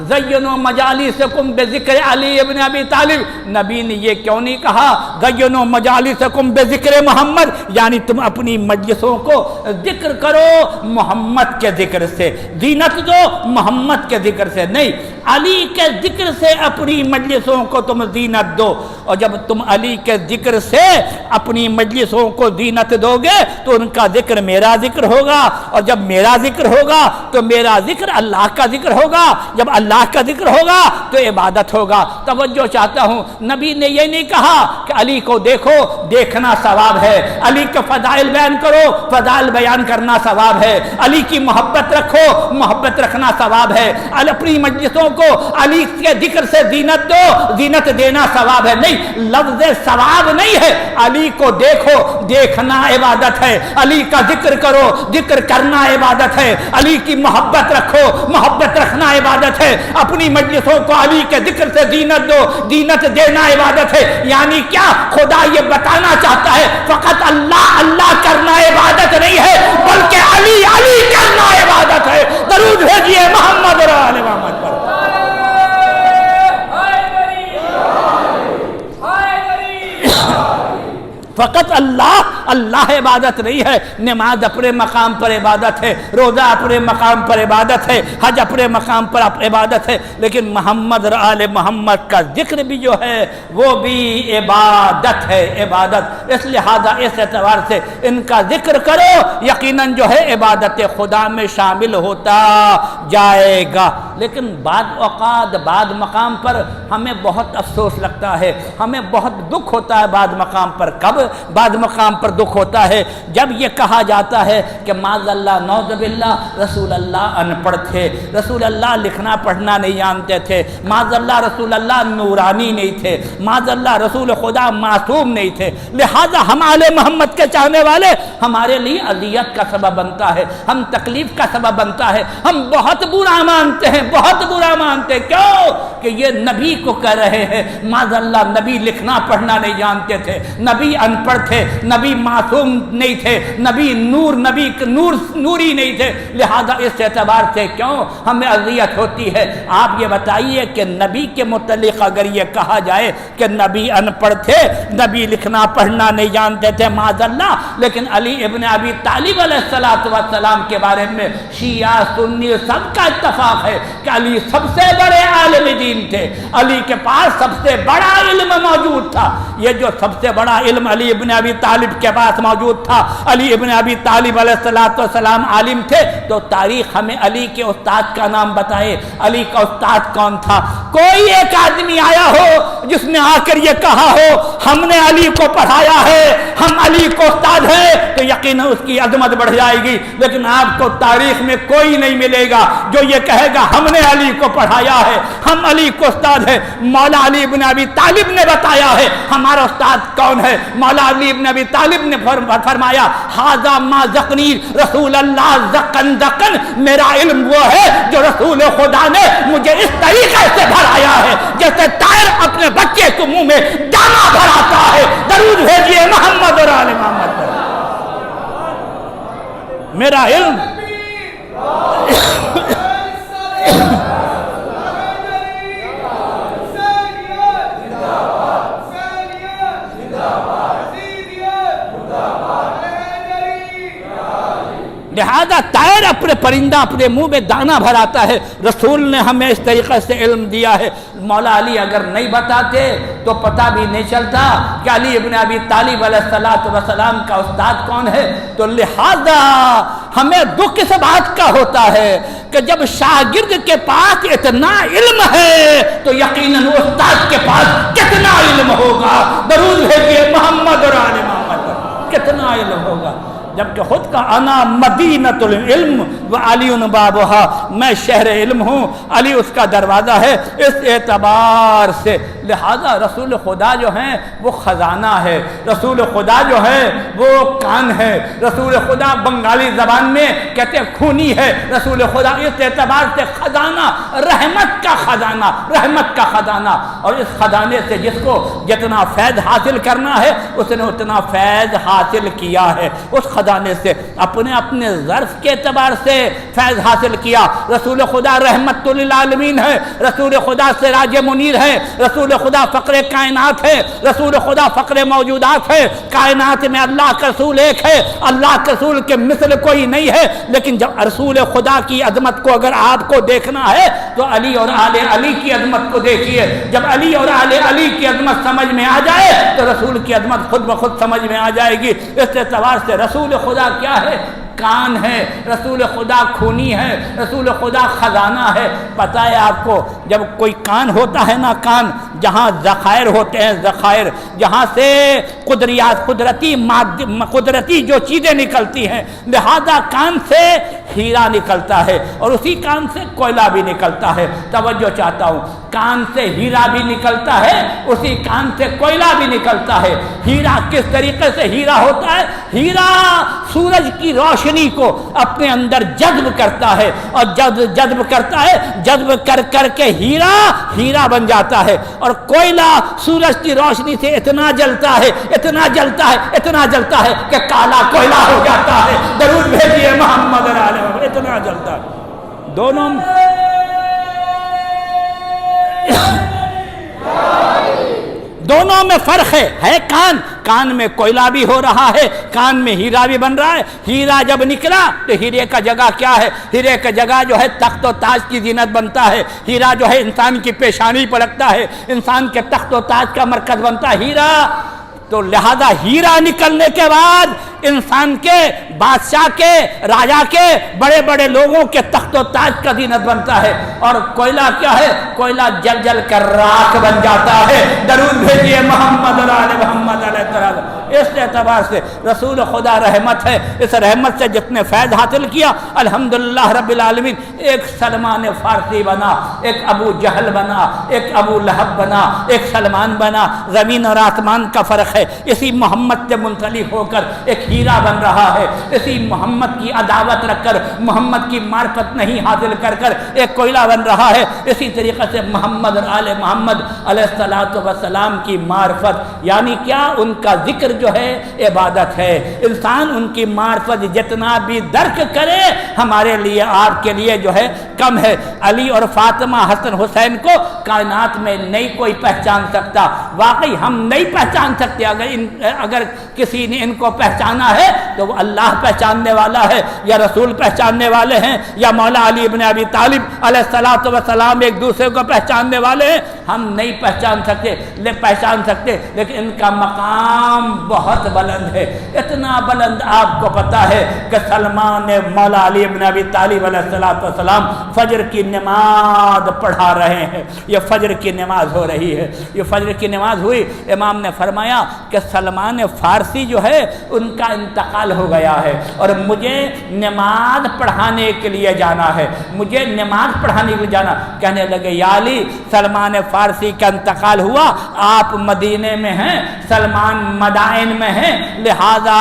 زینوا مجالسکم بذکر علی ابن ابی طالب، نبی نے یہ کیوں نہیں کہا زینوا مجالسکم بذکر محمد، یعنی تم اپنی مجلسوں کو ذکر کرو محمد کے ذکر سے، زینت دو محمد کے ذکر سے، نہیں، علی کے ذکر سے اپنی مجلسوں کو تم زینت دو۔ اور جب تم علی کے ذکر سے اپنی مجلسوں کو زینت دو گے تو ان کا ذکر میرا ذکر ہوگا، اور جب میرا ذکر ہوگا تو میرا ذکر اللہ کا ذکر ہوگا، جب اللہ کا ذکر ہوگا تو عبادت ہوگا۔ توجہ چاہتا ہوں، نبی نے یہ نہیں کہا کہ علی کو دیکھو، دیکھنا ثواب ہے، علی کے فضائل بیان کرو، فضائل بیان کرنا ثواب ہے، علی کی محبت رکھو، محبت رکھنا ثواب ہے، اپنی مجلسوں کو علی کے ذکر سے زینت دو، زینت دینا ثواب ہے۔ نہیں، لفظ ثواب نہیں ہے، علی کو دیکھو، دیکھنا عبادت ہے، علی کا ذکر کرو، ذکر کرنا عبادت ہے، علی کی محبت رکھو، محبت رکھنا عبادت ہے، اپنی مجلسوں کو علی کے ذکر سے زینت دو، زینت دینا عبادت ہے۔ یعنی کیا؟ خدا یہ بتانا چاہتا ہے فقط اللہ اللہ کرنا عبادت نہیں ہے، بلکہ علی علی کرنا عبادت ہے۔ درود بھیجیے محمد اور آل محمد پر۔ فقط اللہ اللہ عبادت نہیں ہے، نماز اپنے مقام پر عبادت ہے، روزہ اپنے مقام پر عبادت ہے، حج اپنے مقام پر عبادت ہے، لیکن محمد اور آل محمد کا ذکر بھی جو ہے وہ بھی عبادت ہے، عبادت۔ اس لہذا اس اعتبار سے ان کا ذکر کرو، یقیناً جو ہے عبادت خدا میں شامل ہوتا جائے گا۔ لیکن بعض اوقات بعض مقام پر ہمیں بہت افسوس لگتا ہے، ہمیں بہت دکھ ہوتا ہے بعض مقام پر۔ کب بعض مقام پر دکھ ہوتا ہے؟ جب یہ کہا جاتا ہے کہ معاذ اللہ نعوذ باللہ رسول اللہ ان پڑھ تھے، رسول اللہ لکھنا پڑھنا نہیں جانتے تھے، معاذ اللہ رسول اللہ نورانی نہیں تھے، معاذ اللہ رسول خدا معصوم نہیں تھے، لہذا ہم آل محمد کے چاہنے والے ہمارے لیے اذیت کا سبب بنتا ہے، ہم تکلیف کا سبب بنتا ہے، ہم بہت برا مانتے ہیں، بہت برا مانتے ہیں۔ کیوں؟ کہ یہ نبی کو کہہ رہے ہیں معاذ اللہ نبی لکھنا پڑھنا نہیں جانتے تھے، نبی ان پڑھ تھے، نبی معصوم نہیں تھے، نبی نوری نہیں تھے، لہذا اس اعتبار سے کیوں ہمیں اذیت ہوتی ہے؟ آپ یہ بتائیے کہ نبی کے متعلق اگر یہ کہا جائے کہ نبی ان پڑھ تھے، نبی لکھنا پڑھنا نہیں جانتے تھے معاذ اللہ، لیکن علی ابن ابی طالب علیہ السلام کے بارے میں شیعہ سنی سب کا اتفاق ہے کہ علی سب سے بڑے عالم دین تھے، علی کے پاس سب سے بڑا علم موجود تھا۔ یہ جو سب سے بڑا علم علی ابن ابی طالب کے پاس موجود تھا، علی ابن ابی طالب علیہ السلام عالم تھے، تو تاریخ ہمیں علی کے استاد کا نام بتائے، علی کا استاد کون تھا؟ کوئی ایک آدمی آیا ہو جس نے آ کر یہ کہا ہو ہم نے علی کو پڑھایا ہے، ہم علی کو استاد ہیں، تو یقیناً اس کی عظمت بڑھ جائے گی، لیکن آپ کو تاریخ میں کوئی نہیں ملے گا جو یہ کہے گا ہم نے علی کو پڑھایا ہے، ہم علی کو استاد ہیں۔ مولا علی ابن ابی طالب نے بتایا ہے ہمارا استاد کون ہے۔ مولا علی ابن ابی طالب نے فرمایا ھذا ما ذقنی رسول اللہ ذقن ذقن، میرا علم وہ ہے جو رسول خدا نے مجھے اس طریقے سے بھرایا ہے جیسے طائر اپنے بچے کو منہ میں دانا بھراتا ہے۔ درود بھیجیے محمد اور آل محمد پر۔ میرا علم لہذا طائر اپنے پرندہ اپنے منہ میں دانا بھراتا ہے، رسول نے ہمیں اس طریقے سے علم دیا ہے۔ مولا علی اگر نہیں بتاتے تو پتہ بھی نہیں چلتا کہ علی ابن ابی طالب علیہ السلام کا استاد کون ہے۔ تو لہذا ہمیں دکھ اس بات کا ہوتا ہے کہ جب شاگرد کے پاس اتنا علم ہے تو یقیناً استاد کے پاس کتنا علم ہوگا۔ درود بھیجیے محمد اور آل محمد پر۔ کتنا علم ہوگا، جبکہ خود کا انا مدینۃ العلم وعلی بابھا، میں شہر علم ہوں، علی اس کا دروازہ ہے۔ اس اعتبار سے لہذا رسول خدا جو ہیں وہ خزانہ ہے، رسول خدا جو ہے وہ کان ہے، رسول خدا بنگالی زبان میں کہتے ہیں خونی ہے، رسول خدا اس اعتبار سے خزانہ، رحمت کا خزانہ، رحمت کا خزانہ۔ اور اس خزانے سے جس کو جتنا فیض حاصل کرنا ہے اس نے اتنا فیض حاصل کیا ہے، اس خزانے سے اپنے ظرف کے اعتبار سے فیض حاصل کیا۔ رسول خدا رحمت للعالمین ہے، رسول خدا سراج منیر ہے، رسول خدا فقر کائنات ہے، رسول خدا فقر موجودات ہے۔ کائنات میں اللہ کا رسول ایک ہے، اللہ کے رسول کے مثل کوئی نہیں ہے، لیکن جب رسول خدا کی عظمت کو اگر آپ کو دیکھنا ہے تو علی اور آل آل علی کی عظمت کو دیکھیے، جب علی اور آل علی کی عظمت سمجھ میں آ جائے تو رسول کی عظمت خود بخود سمجھ میں آ جائے گی۔ اس اعتبار سے رسول خدا کیا ہے؟ کان ہے، رسول خدا خونی ہے، رسول خدا خزانہ ہے۔ پتہ ہے آپ کو، جب کوئی کان ہوتا ہے نا، کان جہاں ذخائر ہوتے ہیں، ذخائر جہاں سے قدرتی جو چیزیں نکلتی ہیں، لہذا کان سے ہیرا نکلتا ہے اور اسی کان سے کوئلہ بھی نکلتا ہے۔ توجہ چاہتا ہوں، کان سے ہیرا بھی نکلتا ہے، اسی کان سے کوئلہ بھی نکلتا ہے۔ ہیرا کس طریقے سے ہیرا ہوتا ہے؟ ہیرا سورج کی روشنی کو اپنے اندر جذب کرتا ہے، اور جذب کرتا ہے، جذب کر کے ہیرا بن جاتا ہے۔ اور کوئلہ سورج کی روشنی سے اتنا جلتا ہے، اتنا جلتا ہے، اتنا جلتا ہے کہ کالا کوئلہ ہو جاتا ہے۔ درود بھیجیے محمد علیہ وسلم، اتنا جلتا ہے۔ دونوں میں فرق ہے کان میں کوئلہ بھی ہو رہا ہے، کان میں ہیرا بھی بن رہا ہے۔ ہیرا جب نکلا تو ہیرے کا جگہ کیا ہے؟ ہیرے کا جگہ جو ہے تخت و تاج کی زینت بنتا ہے۔ ہیرا جو ہے انسان کی پیشانی پر لگتا ہے، انسان کے تخت و تاج کا مرکز بنتا ہے ہیرا۔ تو لہذا ہیرا نکلنے کے بعد انسان کے، بادشاہ کے، راجا کے، بڑے بڑے لوگوں کے تخت و تاج کا زینت بنتا ہے۔ اور کوئلہ کیا ہے؟ کوئلہ جل جل کر راکھ بن جاتا ہے۔ درود بھیجیے محمد علیہ محمد علیہ السلام۔ اس اعتبار سے رسول خدا رحمت ہے، اس رحمت سے جتنے فیض حاصل کیا الحمدللہ رب العالمین۔ ایک سلمان فارسی بنا، ایک ابو جہل بنا، ایک ابو لہب بنا، ایک سلمان بنا۔ زمین اور آسمان کا فرق ہے۔ اسی محمد سے منسلک ہو کر ایک ہیرا بن رہا ہے، اسی محمد کی عداوت رکھ کر، محمد کی معرفت نہیں حاصل کر ایک کوئلہ بن رہا ہے۔ اسی طریقے سے محمد اور آل محمد علیہ السلام کی معرفت، یعنی کیا؟ ان کا ذکر جو ہے عبادت ہے۔ انسان ان کی معرفت جتنا بھی درک کرے ہمارے لیے، آپ کے لیے جو ہے کم ہے۔ علی اور فاطمہ، حسن حسین کو کائنات میں نہیں کوئی پہچان سکتا۔ واقعی ہم نہیں پہچان سکتے۔ اگر کسی نے ان کو پہچانا ہے تو وہ اللہ پہچاننے والا ہے، یا رسول پہچاننے والے ہیں، یا مولا علی ابن ابی طالب علیہ السلام ایک دوسرے کو پہچاننے والے ہیں۔ ہم نہیں پہچان سکتے، لیکن ان کا مقام بہت بلند ہے۔ اتنا بلند آپ کو پتا ہے کہ سلمان مولا علی ابن ابی طالب علیہ السلام فجر کی نماز پڑھا رہے ہیں۔ یہ فجر کی نماز ہو رہی ہے، یہ فجر کی نماز ہوئی، امام نے فرمایا کہ سلمان فارسی جو ہے ان کا انتقال ہو گیا ہے اور مجھے نماز پڑھانے کے لیے جانا ہے، مجھے نماز پڑھانے کے لیے جانا۔ کہنے لگے یا علی، سلمان فارسی کا انتقال ہوا، آپ مدینے میں ہیں، سلمان مدائن میں ہیں، لہذا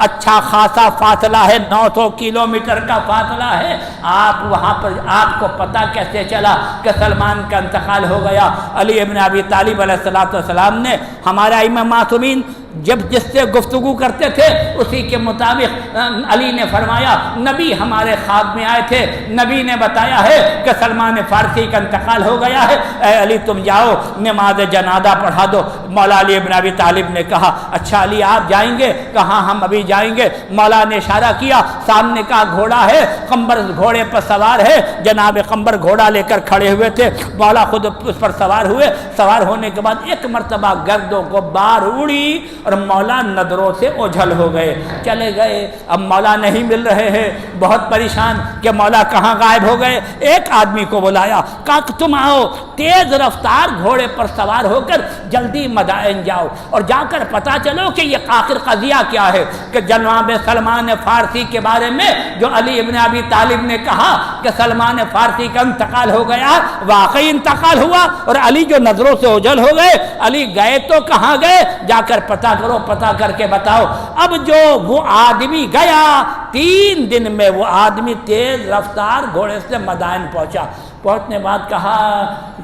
اچھا خاصا فاصلہ ہے، 900 کلومیٹر کا فاصلہ ہے۔ آپ وہاں پر، آپ کو پتہ کیسے چلا کہ سلمان کا انتقال ہو گیا؟ علی ابن ابی طالب علیہ السلام نے، ہمارا امام معصومین جب جس سے گفتگو کرتے تھے اسی کے مطابق علی نے فرمایا، نبی ہمارے خواب میں آئے تھے، نبی نے بتایا ہے کہ سلمان فارسی کا انتقال ہو گیا ہے، اے علی تم جاؤ نماز جنازہ پڑھا دو۔ مولا علی ابن ابی طالب نے کہا اچھا علی آپ جائیں گے؟ کہا ہم ابھی جائیں گے۔ مولا نے اشارہ کیا، سامنے کا گھوڑا ہے، قمبر گھوڑے پر سوار ہے، جناب قمبر گھوڑا لے کر کھڑے ہوئے تھے، مولا خود اس پر سوار ہوئے۔ سوار ہونے کے بعد ایک مرتبہ گرد و غبار اڑی اور مولا نظروں سے اوجھل ہو گئے، چلے گئے۔ اب مولا نہیں مل رہے ہیں، بہت پریشان کہ مولا کہاں غائب ہو گئے۔ ایک آدمی کو بلایا، کہا کہ تم آؤ، تیز رفتار گھوڑے پر سوار ہو کر جلدی مدائن جاؤ اور جا کر پتہ چلو کہ یہ آخر قضیہ کیا ہے، کہ جناب سلمان فارسی کے بارے میں جو علی ابن ابی طالب نے کہا کہ سلمان فارسی کا انتقال ہو گیا، واقعی انتقال ہوا اور علی جو نظروں سے اوجھل ہو گئے۔ علی گئے تو کہاں گئے؟ جا کر پتہ کرو، پتہ کر کے بتاؤ۔ اب جو وہ آدمی گیا، 3 دن میں وہ آدمی تیز رفتار گھوڑے سے مدائن پہنچا۔ پہنچنے بعد کہا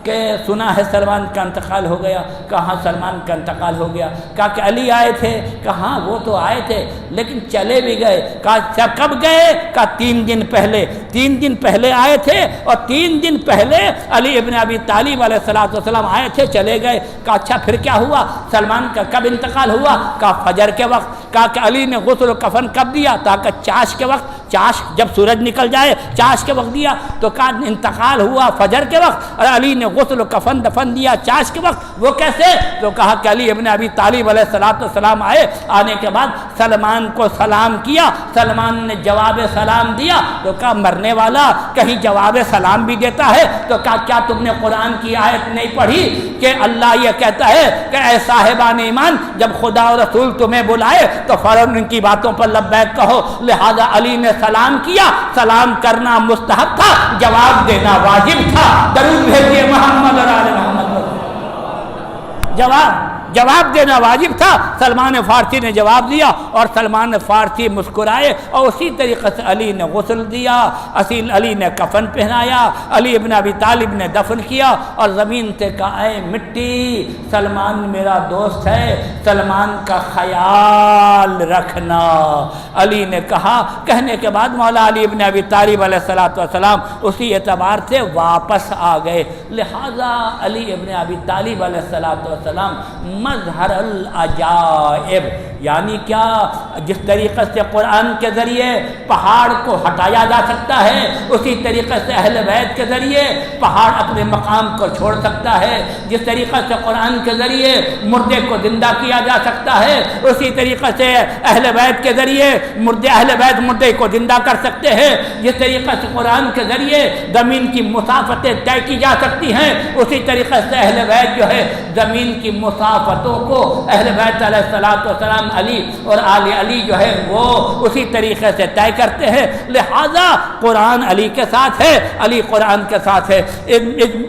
کہ سنا ہے سلمان کا انتقال ہو گیا۔ کہاں سلمان کا انتقال ہو گیا؟ کہا کہ علی آئے تھے۔ کہاں وہ تو آئے تھے لیکن چلے بھی گئے۔ کہا کب گئے؟ کہا 3 دن پہلے۔ 3 دن پہلے آئے تھے اور 3 دن پہلے علی ابن ابی طالب علیہ السلام آئے تھے، چلے گئے۔ کہا اچھا پھر کیا ہوا؟ سلمان کا کب انتقال ہوا؟ کہا فجر کے وقت۔ کہا کہ علی نے غسل و کفن کب دیا؟ کہا کہ چاش کے وقت۔ چاش جب سورج نکل جائے چاش کے وقت دیا تو کہا انتقال ہوا فجر کے وقت اور علی نے غسل و کفن دفن دیا چاش کے وقت، وہ کیسے؟ تو کہا کہ علی ابن ابی طالب علیہ السلام آئے، آنے کے بعد سلمان کو سلام کیا، سلمان نے جواب سلام دیا تو کہا مرنے والا کہیں جواب سلام بھی دیتا ہے؟ تو کہا کیا تم نے قرآن کی آیت نہیں پڑھی کہ اللہ یہ کہتا ہے کہ اے صاحبان ایمان جب خدا اور رسول تمہیں بلائے تو فوراً ان کی باتوں پر لبیک کہو، لہذا علی نے سلام کیا، سلام کرنا مستحب تھا، جواب دینا واجب تھا۔ درود بھیجیے محمد اور آل محمد۔ جواب دینا واجب تھا، سلمان فارسی نے جواب دیا اور سلمان فارسی مسکرائے اور اسی طریقے سے علی نے غسل دیا، علی نے کفن پہنایا، علی ابن ابی طالب نے دفن کیا اور زمین سے کہا اے مٹی سلمان میرا دوست ہے، سلمان کا خیال رکھنا۔ علی نے کہا، کہنے کے بعد مولا علی ابن ابی طالب علیہ السلام اسی اعتبار سے واپس آ گئے، لہذا علی ابن ابی طالب علیہ السلام مظہر العجائب، یعنی کیا؟ جس طریقے سے قرآن کے ذریعے پہاڑ کو ہٹایا جا سکتا ہے اسی طریقے سے اہل بیت کے ذریعے پہاڑ اپنے مقام کو چھوڑ سکتا ہے، جس طریقے سے قرآن کے ذریعے مردے کو زندہ کیا جا سکتا ہے اسی طریقے سے اہل بیت کے ذریعے اہل بیت مردے کو زندہ کر سکتے ہیں، جس طریقے سے قرآن کے ذریعے زمین کی مسافتیں طے کی جا سکتی ہیں اسی طریقے سے اہل بیت جو ہے زمین کی مسافتوں کو اہل بیت علیہ السلام علی اور آل علی جو ہے وہ اسی طریقے سے طے کرتے ہیں، لہذا قرآن علی کے ساتھ ہے، علی قرآن کے ساتھ ہے۔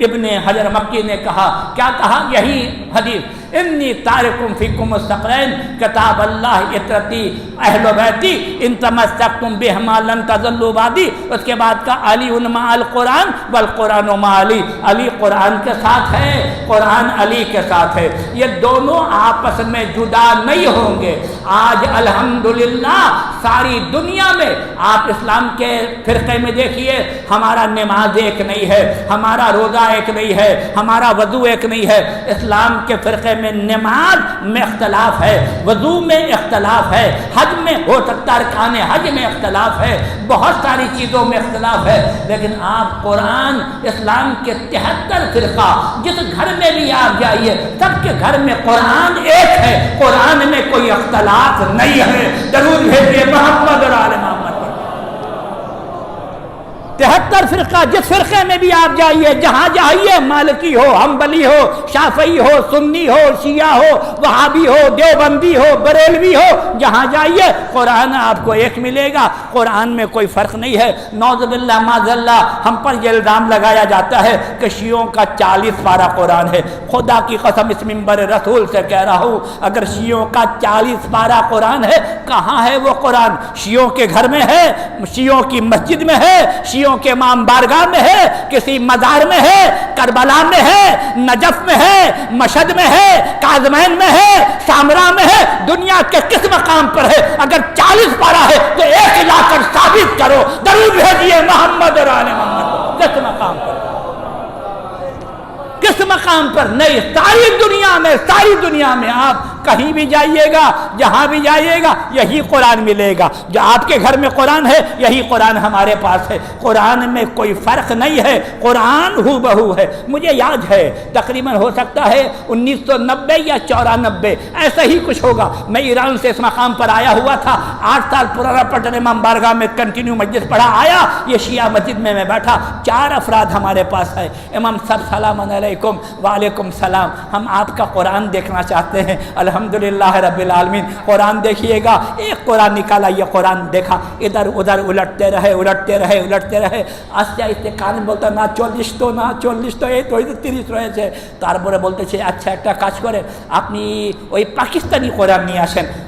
ابن حجر مکی نے کہا، کیا کہا؟ یہی حدیث انی تارکم فیکم الثقلین کتاب اللہ اطرتی اہل بیتی ان تمسکتم بہما لن تضلوا بعدی۔ اس کے بعد کا علی مع القرآن والقرآن مع علی، علی قرآن کے ساتھ ہے، قرآن علی کے ساتھ ہے، یہ دونوں آپس میں جدا نہیں ہوں گے۔ آج الحمدللہ ساری دنیا میں آپ اسلام کے فرقے میں دیکھیے، ہمارا نماز ایک نہیں ہے، ہمارا روزہ ایک نہیں ہے، ہمارا وضو ایک نہیں ہے۔ اسلام کے فرقے میں نماز میں اختلاف ہے، وضو میں اختلاف ہے، حج میں ہو سکتا ہے ارکان حج میں اختلاف ہے، بہت ساری چیزوں میں اختلاف ہے، لیکن آپ قرآن اسلام کے 73 فرقہ جس گھر میں بھی آپ جائیے سب کے گھر میں قرآن ایک ہے، قرآن میں کوئی اختلاف نہیں ہے۔ درود بھیجیے محمد اور آل محمد۔ 73 فرقہ جس فرقے میں بھی آپ جائیے، جہاں جائیے، مالکی ہو، حنبلی ہو، شافعی ہو، سنی ہو، شیعہ ہو، وہابی ہو، دیوبندی ہو، بریلوی ہو، جہاں جائیے قرآن آپ کو ایک ملے گا، قرآن میں کوئی فرق نہیں ہے۔ نعوذ باللہ معاذ اللہ ہم پر یہ الزام لگایا جاتا ہے کہ شیعوں کا 40 پارہ قرآن ہے، خدا کی قسم اس منبر رسول سے کہہ رہا ہوں اگر شیعوں کا 40 پارہ قرآن ہے، کہاں ہے وہ قرآن؟ شیعوں کے گھر میں ہے، شیعوں کی مسجد میں ہے، شیعوں کے امام بارگاہ میں ہے، کسی مزار میں ہے، کربلا میں ہے، نجف میں ہے، مشہد میں ہے، کاظمین میں ہے، سامرا میں ہے، دنیا کے کس مقام پر ہے؟ اگر 40 پارہ ہے تو ایک لا کر ثابت کرو۔ درود بھیجیے محمد اور آل محمد۔ کس مقام پر؟ کس مقام پر؟ نہیں، ساری دنیا میں آپ کہیں بھی جائیے گا، جہاں بھی جائیے گا یہی قرآن ملے گا، جو آپ کے گھر میں قرآن ہے یہی قرآن ہمارے پاس ہے، قرآن میں کوئی فرق نہیں ہے، قرآن ہو بہو ہے۔ مجھے یاد ہے تقریباً ہو سکتا ہے 1990 یا 94 ایسا ہی کچھ ہوگا، میں ایران سے اس مقام پر آیا ہوا تھا، 8 سال پرانا پٹن امام بارگاہ میں کنٹینیو مجلس پڑھا، آیا یہ شیعہ مسجد میں بیٹھا، 4 افراد ہمارے پاس ہے، امام صاحب سلام علیکم، وعلیکم السلام، ہم آپ کا قرآن دیکھنا چاہتے ہیں۔ الحمدللہ رب العالمین، قرآن دیکھیے گا، ایک قرآن نکالا، یہ قرآن دیکھا، ادھر ادھر الٹتے رہے، آستے آستے کان بولتا না 40 তো এই তো 30 রয়েছে, তারপরে বলতেছে আচ্ছা একটা কাজ করে আপনি ওই পাকিস্তানি কোরআন নিয়ে আসেন,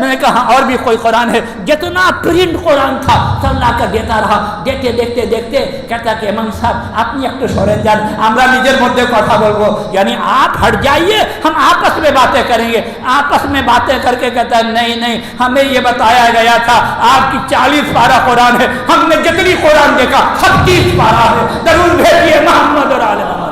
میں نے کہا اور بھی کوئی قرآن ہے؟ جتنا پرنٹ قرآن تھا سب لا کر دیتا رہا، دیکھتے دیکھتے دیکھتے کہتا کہ امام صاحب আপনি একটু সরেন যান, আমরা নিজের মধ্যে কথা বলবো, یعنی آپ ہٹ جائیے, ہم آپس میں باتیں کریں گے. آپس میں باتیں کر کے کہتا ہے نہیں نہیں, ہمیں یہ بتایا گیا تھا آپ کی 40 پارہ قرآن ہے, ہم نے جتنی قرآن دیکھا 36 پارہ ہے, درود بھیجیے محمد اور آل محمد.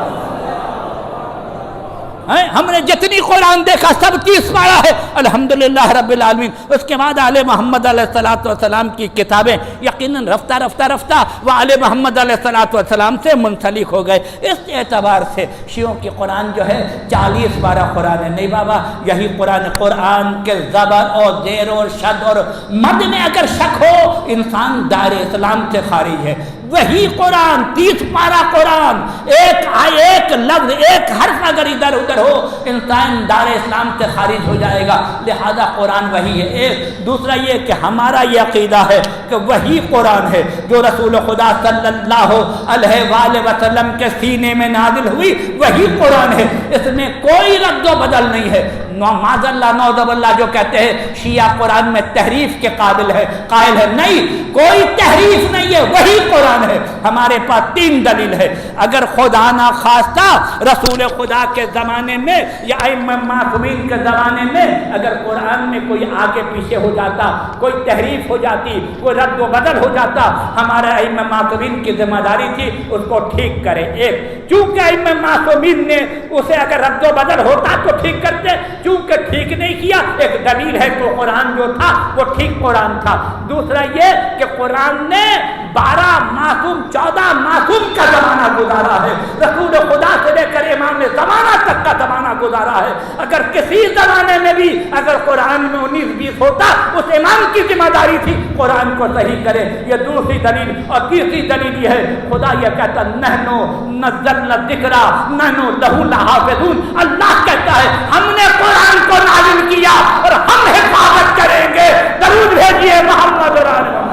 ہم نے جتنی قرآن دیکھا سب 30 پارہ ہے, الحمدللہ رب العالمین. اس کے بعد آل محمد علیہ السلام کی کتابیں یقیناً رفتہ رفتہ رفتہ وہ آل محمد علیہ السلام سے منسلک ہو گئے. اس اعتبار سے شیعوں کی قرآن جو ہے 40 پارہ قرآن ہے. نہیں بابا, یہی قرآن کے زبر اور زیر اور شد اور مد میں اگر شک ہو انسان دائر اسلام سے خارج ہے. وہی قرآن 30 پارہ قرآن, ایک لفظ ایک حرف اگر ادھر ادھر ہو انسان دار اسلام سے خارج ہو جائے گا. لہذا قرآن وہی ہے. ایک دوسرا یہ کہ ہمارا یہ عقیدہ ہے کہ وہی قرآن ہے جو رسول خدا صلی اللہ علیہ وآلہ وسلم کے سینے میں نازل ہوئی, وہی قرآن ہے. اس میں کوئی رد و بدل نہیں ہے. معاذ اللہ نعوذ باللہ جو کہتے ہیں شیعہ قرآن میں تحریف کے قائل ہے, نہیں, کوئی تحریف نہیں ہے, وہی قرآن ہے. ہمارے پاس 3 دلیل ہے. اگر خدا نہ خواستہ رسول خدا کے زمانے میں یا ائمہ معصومین کے زمانے میں اگر قرآن میں کوئی آگے پیچھے ہو جاتا, کوئی تحریف ہو جاتی, کوئی رد و بدل ہو جاتا, ہمارے ائمہ معصومین کی ذمہ داری تھی اس کو ٹھیک کرے. ایک, چونکہ ائمہ معصومین نے اسے اگر رد و بدل ہوتا تو ٹھیک کرتے, چونکہ ٹھیک نہیں کیا, ایک دلیل ہے کہ قرآن جو تھا وہ ٹھیک قرآن تھا. دوسرا یہ کہ قرآن نے 12 معصوم 14 معصوم کا زمانہ گزارا ہے. رسول خدا سے لے کر امام زمانہ تک کا زمانہ گزارا ہے. اگر کسی زمانے میں بھی اگر قرآن میں 19-20 ہوتا اس امام کی ذمہ داری تھی قرآن کو صحیح کرے. یہ دوسری دلیل. اور تیسری دلیل یہ ہے, خدا یہ کہتا نحنو نزلنا الذکر نحنو لہ لحافظون. اللہ کہتا ہے ہم نے قرآن کو نازل کیا اور ہم حفاظت کریں گے. درود بھیجیے محمد اور آل محمد.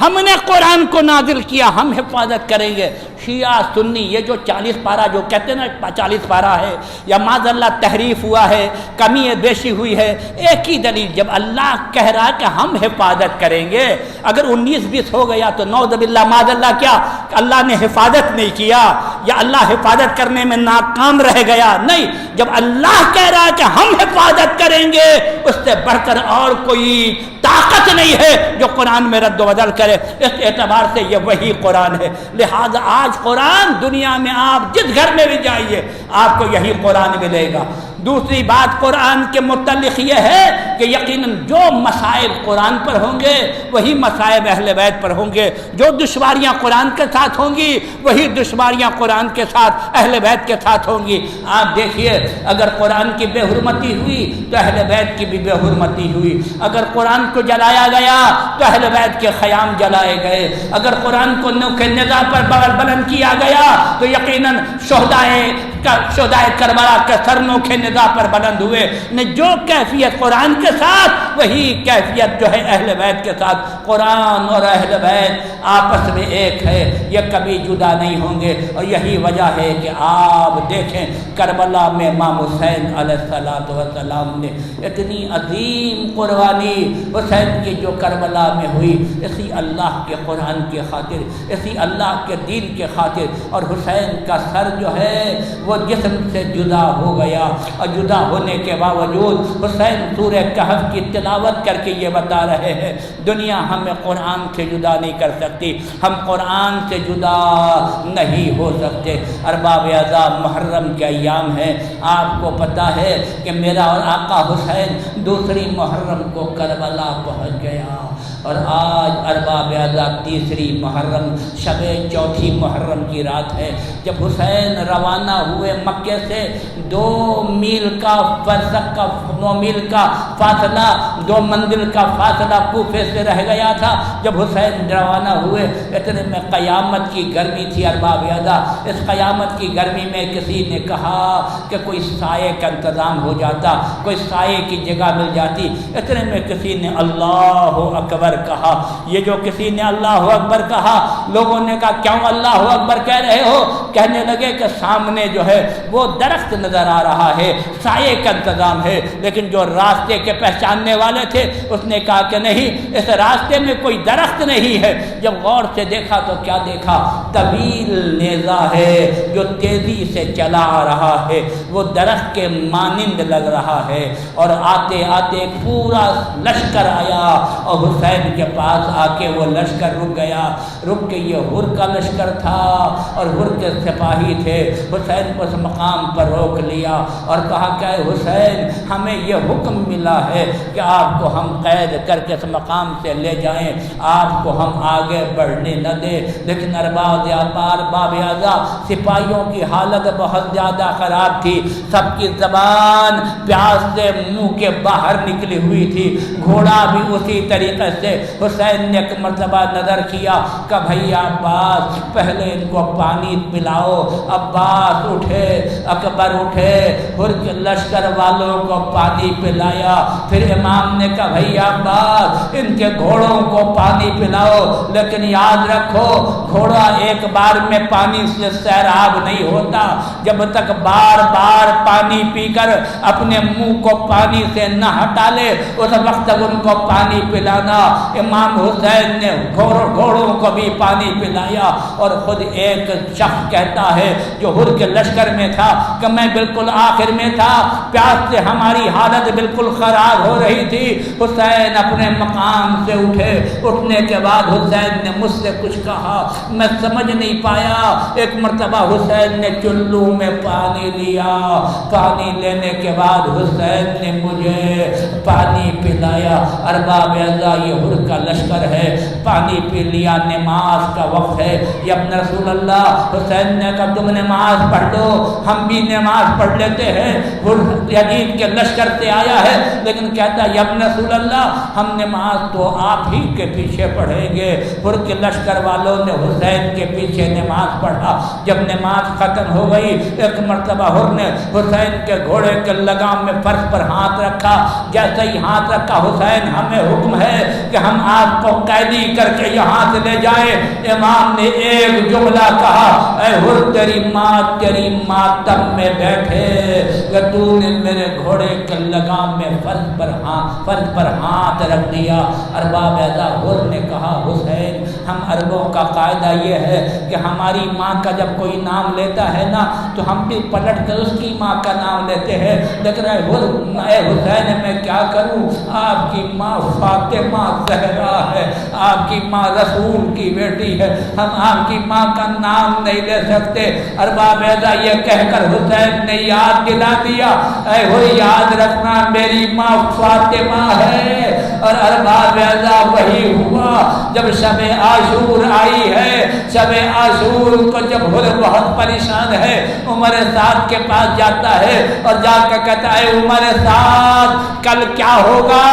ہم نے قرآن کو نازل کیا, ہم حفاظت کریں گے. شیعہ سنی یہ جو 40 پارہ جو کہتے ہیں نا 40 پارہ ہے یا معاذ اللہ تحریف ہوا ہے, کمی بیشی ہوئی ہے, ایک ہی دلیل. جب اللہ کہہ رہا کہ ہم حفاظت کریں گے, اگر 19-20 ہو گیا تو نعوذ باللہ معاذ اللہ کیا اللہ نے حفاظت نہیں کیا یا اللہ حفاظت کرنے میں ناکام رہ گیا؟ نہیں. جب اللہ کہہ رہا کہ ہم حفاظت کریں گے اس سے بڑھ کر اور کوئی طاقت نہیں ہے جو قرآن میں رد و بدل کرے. اس اعتبار سے یہ وہی قرآن ہے. لہذا آج قرآن دنیا میں آپ جس گھر میں بھی جائیے آپ کو یہی قرآن ملے گا. دوسری بات قرآن کے متعلق یہ ہے کہ یقیناً جو مسائل قرآن پر ہوں گے وہی مسائل اہل بیت پر ہوں گے. جو دشواریاں قرآن کے ساتھ ہوں گی وہی دشواریاں قرآن کے ساتھ اہل بیت کے ساتھ ہوں گی. آپ دیکھیے اگر قرآن کی بے حرمتی ہوئی تو اہل بیت کی بھی بے حرمتی ہوئی. اگر قرآن کو جلایا گیا تو اہل بیت کے خیام جلائے گئے. اگر قرآن کو نوکے نزا پر بلند کیا گیا تو یقیناً شہدائے کربلا کے سر نوکے نزا پر بلند ہوئے. جو کیفیت قرآن کے ساتھ وہی کیفیت جو ہے اہل بیت کے ساتھ. قرآن اور اہل بیت آپس میں ایک ہے, یہ کبھی جدا نہیں ہوں گے. اور یہی وجہ ہے کہ آپ دیکھیں کربلا میں امام حسین علیہ السلام نے اتنی عظیم قربانی حسین کی جو کربلا میں ہوئی اسی اللہ کے قرآن کی خاطر, اسی اللہ کے دین کے خاطر. اور حسین کا سر جو ہے وہ جسم سے جدا ہو گیا, اور جدا ہونے کے باوجود حسین سورہ کہف کی تلاوت کر کے یہ بتا رہے ہیں دنیا ہمیں قرآن سے جدا نہیں کر سکتی, ہم قرآن سے جدا نہیں ہو سکتے. ارباب اعظام محرم کے ایام ہیں, آپ کو پتہ ہے کہ میرا اور آقا حسین دوسری محرم کو کربلا پہنچ گیا. اور آج ارباب اعزاز تیسری محرم شب چوتھی محرم کی رات ہے، جب حسین روانہ ہوئے مکے سے 2 میل کا فرسخ کا 9 میل کا فاصلہ 2 منزل کا فاصلہ کوفے سے رہ گیا تھا۔ جب حسین روانہ ہوئے اتنے میں قیامت کی گرمی تھی ارباب اعزاز، اس قیامت کی گرمی میں کسی نے کہا کہ کوئی سائے کا انتظام ہو جاتا، کوئی سائے کی جگہ مل جاتی۔ اتنے میں کسی نے اللہ اکبر کہا۔ یہ جو کسی نے اللہ اکبر کہا، لوگوں نے کہا کیوں اللہ اکبر کہہ رہے ہو؟ کہنے لگے کہ سامنے جو ہے وہ درخت نظر آ رہا ہے، سائے کا انتظام ہے۔ لیکن جو راستے کے پہچاننے والے تھے اس نے کہا کہ نہیں، اس راستے میں کوئی درخت نہیں ہے۔ جب غور سے دیکھا تو کیا دیکھا؟ طویل نیزہ ہے جو تیزی سے چلا آ رہا ہے، وہ درخت کے مانند لگ رہا ہے۔ اور آتے آتے ایک پورا لشکر آیا اور حسین کے پاس آ کے وہ لشکر رک گیا۔ رک کے یہ ہر کا لشکر تھا اور ہر کے سپاہی تھے۔ حسین کو اس مقام پر روک لیا اور کہا کہ اے حسین، ہمیں یہ حکم ملا ہے کہ آپ کو ہم قید کر کے اس مقام سے لے جائیں، آپ کو ہم آگے بڑھنے نہ دیں۔ لیکن ارباب اعزاز سپاہیوں کی حالت بہت زیادہ خراب تھی، سب کی زبان پیاس سے منہ کے باہر نکلی ہوئی تھی، گھوڑا بھی اسی طریقے سے۔ حسین نے ایک مرتبہ نظر کیا کہ بھیا عباس پہلے ان کو پانی پلاؤ۔ عباس اٹھے، اکبر اٹھے، ہر کے لشکر والوں کو پانی پلایا۔ پھر امام نے کہا بھیا عباس ان کے گھوڑوں کو پانی پلاؤ، لیکن یاد رکھو گھوڑا ایک بار میں پانی سے سیراب نہیں ہوتا، جب تک بار بار پانی پی کر اپنے منہ کو پانی سے نہ ہٹا لے اس وقت تک ان کو پانی پلانا۔ امام حسین نے گھوڑوں کو بھی پانی پلایا اور خود ایک شخص کہتا ہے جو ہر کے لشکر میں تھا کہ میں بالکل آخر میں تھا، پیاس سے ہماری حالت بالکل خراب ہو رہی تھی۔ حسین اپنے مقام سے اٹھے، اٹھنے کے بعد حسین نے مجھ سے کچھ کہا، میں سمجھ نہیں پایا۔ ایک مرتبہ حسین نے چلو میں پانی لیا، پانی لینے کے بعد حسین نے مجھے پانی پلایا۔ ارباب اعزاز یہ ہر کا لشکر ہے، پانی پی لیا، نماز کا وقت ہے۔ یا ابن رسول اللہ، حسین نے کہا تم نماز پڑھ لو، ہم بھی نماز پڑھ لیتے ہیں۔ ہر یزید کے لشکر سے آیا ہے لیکن کہتا ہے یا ابن رسول اللہ ہم نماز تو آپ ہی کے پیچھے پڑھیں گے۔ ہر کے لشکر والوں نے حسین کے پیچھے نماز پڑھا۔ جب نماز ختم ہو گئی ایک مرتبہ ہر نے حسین کے گھوڑے کے لگام میں فرش پر ہاتھ رکھا۔ جیسے ہی ہاتھ رکھا، حسین ہمیں حکم ہے کہ ہم آپ کو قیدی کر کے یہاں سے لے جائیں۔ امام نے ایک جملہ کہا، اے ہر تیری ماتم میں بیٹھے کہ تو نے میرے گھوڑے کے لگام میں فرش پر ہاتھ رکھ دیا۔ ارباب اعزاز ہر نے کہا حسین ہم عربوں کا قاعدہ یہ ہے کہ ہماری ماں کا جب کوئی نام لیتا ہے نا تو ہم بھی پلٹ کر اس کی ماں کا نام لیتے ہیں، لیکن اے حسین میں کیا کروں، آپ کی ماں فاطمہ زہرا ہے، آپ کی ماں رسول کی بیٹی ہے، ہم آپ کی ماں کا نام نہیں لے سکتے۔ ارباب اعزاز یہ کہہ کر حسین نے یاد دلا دیا، اے ہوئی یاد رکھنا میری ماں فاطمہ ہے۔ اور ارباب اعزاز وہی ہوا جب شب عاشور آئی ہے۔ شب عاشور کو جب ہر بہت پریشان ہے عمر سعد کے پاس جاتا ہے اور جا کے کہتا ہے عمر سعد کل کیا ہوگا؟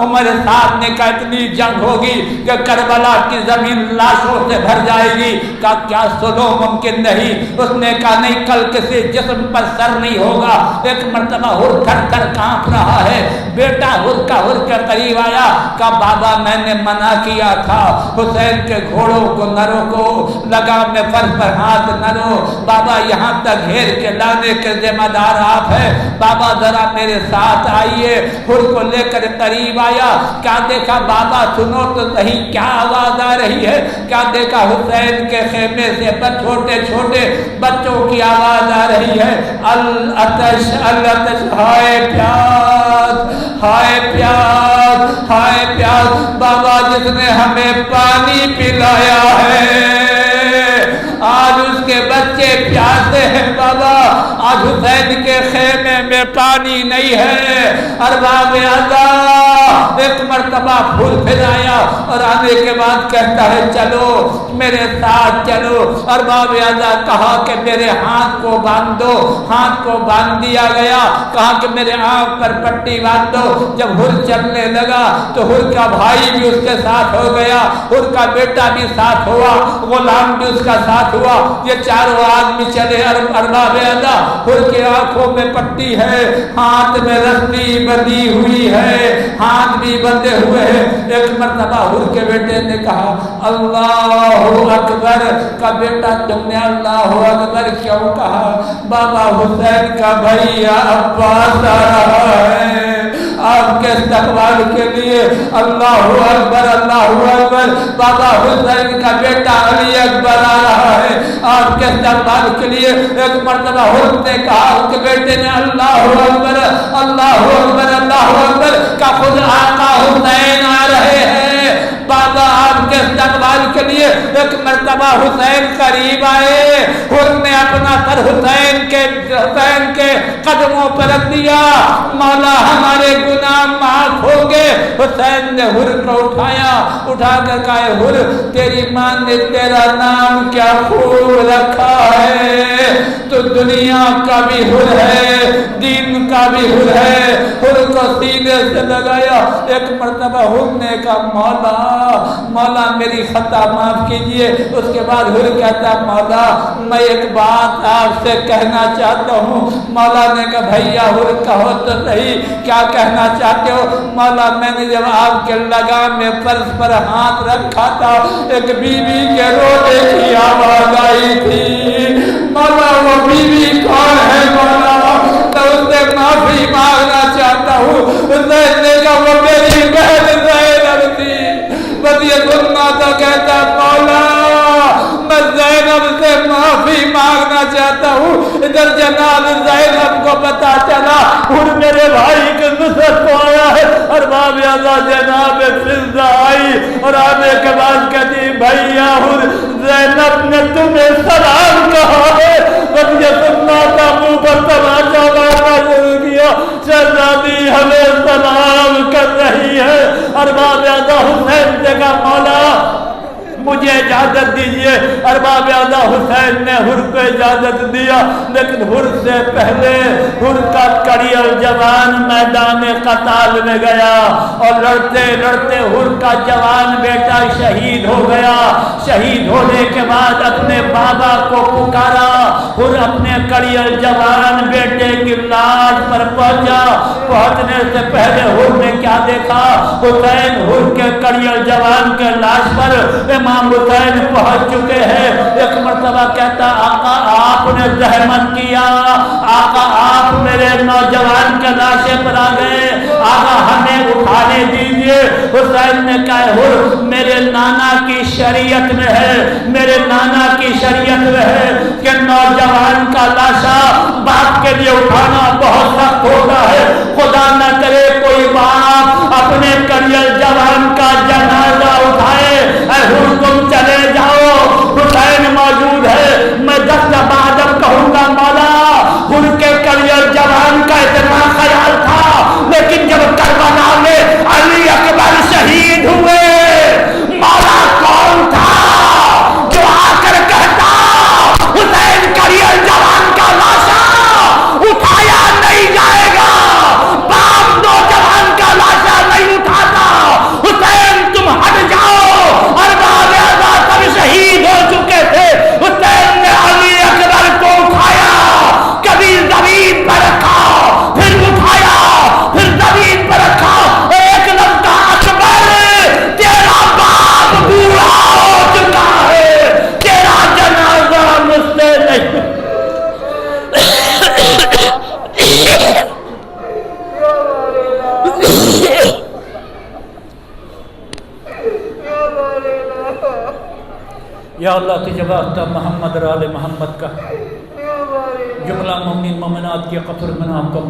عمر سعد نے کہا اتنی جنگ ہوگی کہ کربلا کی زمین لاشوں سے بھر جائے گی۔ کہا کیا سلو ممکن نہیں؟ اس نے کہا نہیں، کل کسی جسم پر سر نہیں ہوگا۔ ایک مرتبہ ہر تھر تھر کانپ رہا ہے، بیٹا ہر کے قریب آیا، کہا بابا میں نے منع کیا تھا حسین کے گھوڑوں کو نہ روکو، لگام میں فرش پر ہاتھ نہ رو، بابا یہاں تک گھیر کے لانے کے ذمہ دار آپ ہیں، بابا ذرا میرے ساتھ آئیے۔ ہر کو لے کر قریب آیا، کیا دیکھا بابا سنو تو صحیح کیا آواز آ رہی ہے؟ کیا دیکھا حسین کے خیمے سے چھوٹے چھوٹے بچوں کی آواز آ رہی ہے، العطش العطش، ہائے پیاس ہائے پیاس ہائے پیاس۔ بابا جس نے ہمیں پانی پلایا ہے آج اس کے بچے پیاسے ہیں بابا، آج حسین کے خیمے میں پانی نہیں ہے۔ ارباب اعزاز ایک مرتبہ پھول پھیلایا اور آنے کے بعد کہتا ہے چلو میرے ساتھ چلو۔ ارباب اعضاء کہا کہ میرے ہاتھ کو باندھ دو، ہاتھ کو باندھ دیا گیا، کہا کہ میرے آنکھ پر پٹی باندھ دو۔ جب ہر چلنے لگا تو ہر کا بھائی بھی اس کے ساتھ ہو گیا، ہر کا بیٹا بھی ساتھ ہوا، غلام بھی اس کا ساتھ ہوا، یہ چاروں آدمی چلے۔ ارباب اعضاء ہر کے آنکھوں میں پٹی ہے، ہاتھ میں رسی بندھی ہوئی ہے، ہاتھ بھی بندھے ہوئے ہیں۔ ایک مرتبہ ہر کے بیٹے نے کہا اللہ اکبر کا بیٹا تم نے اللہ اکبر کیوں کہا؟ بابا حسین کا بھیا عباس آ رہا ہے آپ کے استقبال کے لیے، اللہ اکبر اللہ اکبر۔ بابا حسین کا بیٹا علی اکبر آ رہا ہے آپ کے استقبال کے لیے۔ ایک مرتبہ حسن نے کہا اس کے بیٹے نے اللہ اکبر اللہ اکبر اللہ اکبر کا خود آقا حسین آ رہے ہیں بابا آپ کے استقبال کے لیے۔ ایک مرتبہ حسین قریب آئے، حسن نے اپنا سر حسین کے قدموں پر رکھ دیا، مولا ہمارے گناہ معاف ہوں گے۔ حسین نے حر کو اٹھایا، اٹھا کر کہا حر تیری ماں نے تیرا نام کیا خوب رکھا ہے، تو دنیا کا بھی حر ہے دین کا بھی حر ہے۔ حر کو سینے سے لگایا۔ ایک مرتبہ حر نے کہا مولا میری خطا معاف کیجئے۔ اس کے بعد حر کہتا مولا میں ایک بات آپ سے کہنا چاہتا ہوں۔ مولا نے کہا بھیا حر کہو تو صحیح کیا کہنا چاہتے ہو؟ مولا میں نے جب آپ کے لگام میں فرش پر ہاتھ رکھا تھا ایک بیوی کے رونے کی آواز آئی تھی، مولا وہ بیوی کون ہے مولا؟ میں اس سے معافی مانگنا چاہتا ہوں۔ حسین نے کہا وہ میری بہن زینب تھی۔ بس یہ سننا تو کہتا مولا میں زینب سے معافی مانگنا چاہتا ہوں۔ ادھر جناب زینب کو پتا چلا اور میرے بھائی کے نصرت کو آیا ہے۔ ارباب اعضاء جناب فضہ آئی اور آنے کے بعد کہتی بھیا حر زینب نے تمہیں سلام کہا ہے۔ بس یہ سننا تھا منہ پر تماشا مارنا شروع کیا، شہزادی ہمیں سلام کر رہی ہے۔ ارباب اعضاء حسین سے کہا مولا مجھے اجازت دیجئے۔ ارباب اعضاء حسین نے حر کو اجازت دیا، لیکن حر سے پہلے حر کا کڑیل جوان میدان قتال میں گیا اور لڑتے لڑتے حر کا جوان بیٹا شہید ہو گیا۔ شہید ہونے کے بعد اپنے بابا کو پکارا۔ حر اپنے کڑیل جوان بیٹے کی لاش پر پہنچا۔ پہنچنے سے پہلے حر نے کیا دیکھا؟ حسین حر کے کڑیل جوان کے لاش پر امام حسین پہنچ چکے ہیں۔ ایک مرتبہ کہتا آقا آپ نے زحمت کیا، آقا آپ میرے نوجوان کے لاشے پر آ گئے، آقا ہمیں اٹھانے دیجئے۔ حسین نے کہا حر میرے نانا کی شریعت میں ہے، میرے نانا کی شریعت میں ہے کہ نوجوان کا لاشا باپ کے لیے اٹھانا بہت سخت ہوتا ہے۔ خدا نہ کرے کوئی باپ اپنے کڑیل جوان کا جنازہ اٹھائے۔ اے حر تم چلے جاؤ، حسین موجود ہے۔ میں 10 دفعہ جب کہوں گا مولا حر کے کڑیل جوان کا اتنا خیال تھا، لیکن جب کربلا میں علی اکبر شہید ہوئے مولا کون تھا جو آ کر کہتا حسین کڑیل جوان کا لاشا اٹھایا نہیں جائے گا؟ باپ نوجوان کا لاشا نہیں اٹھاتا۔ حسین تم ہٹ جاؤ۔ ارباب اعضاء سب شہید ہو چکے تھے، حسین نے علی اکبر کو اٹھایا، کبھی زمین پر رکھا پھر اٹھایا پھر زمین پر رکھا، ایک لفظ اکبر تیرا باپ بوڑھا ہو چکا ہے، تیرا جنازہ مجھ سے نہیں۔ یا اللہ تجھے واسطہ محمد اور آل محمد کا جملہ مومنین مومنات کی قبر منام کو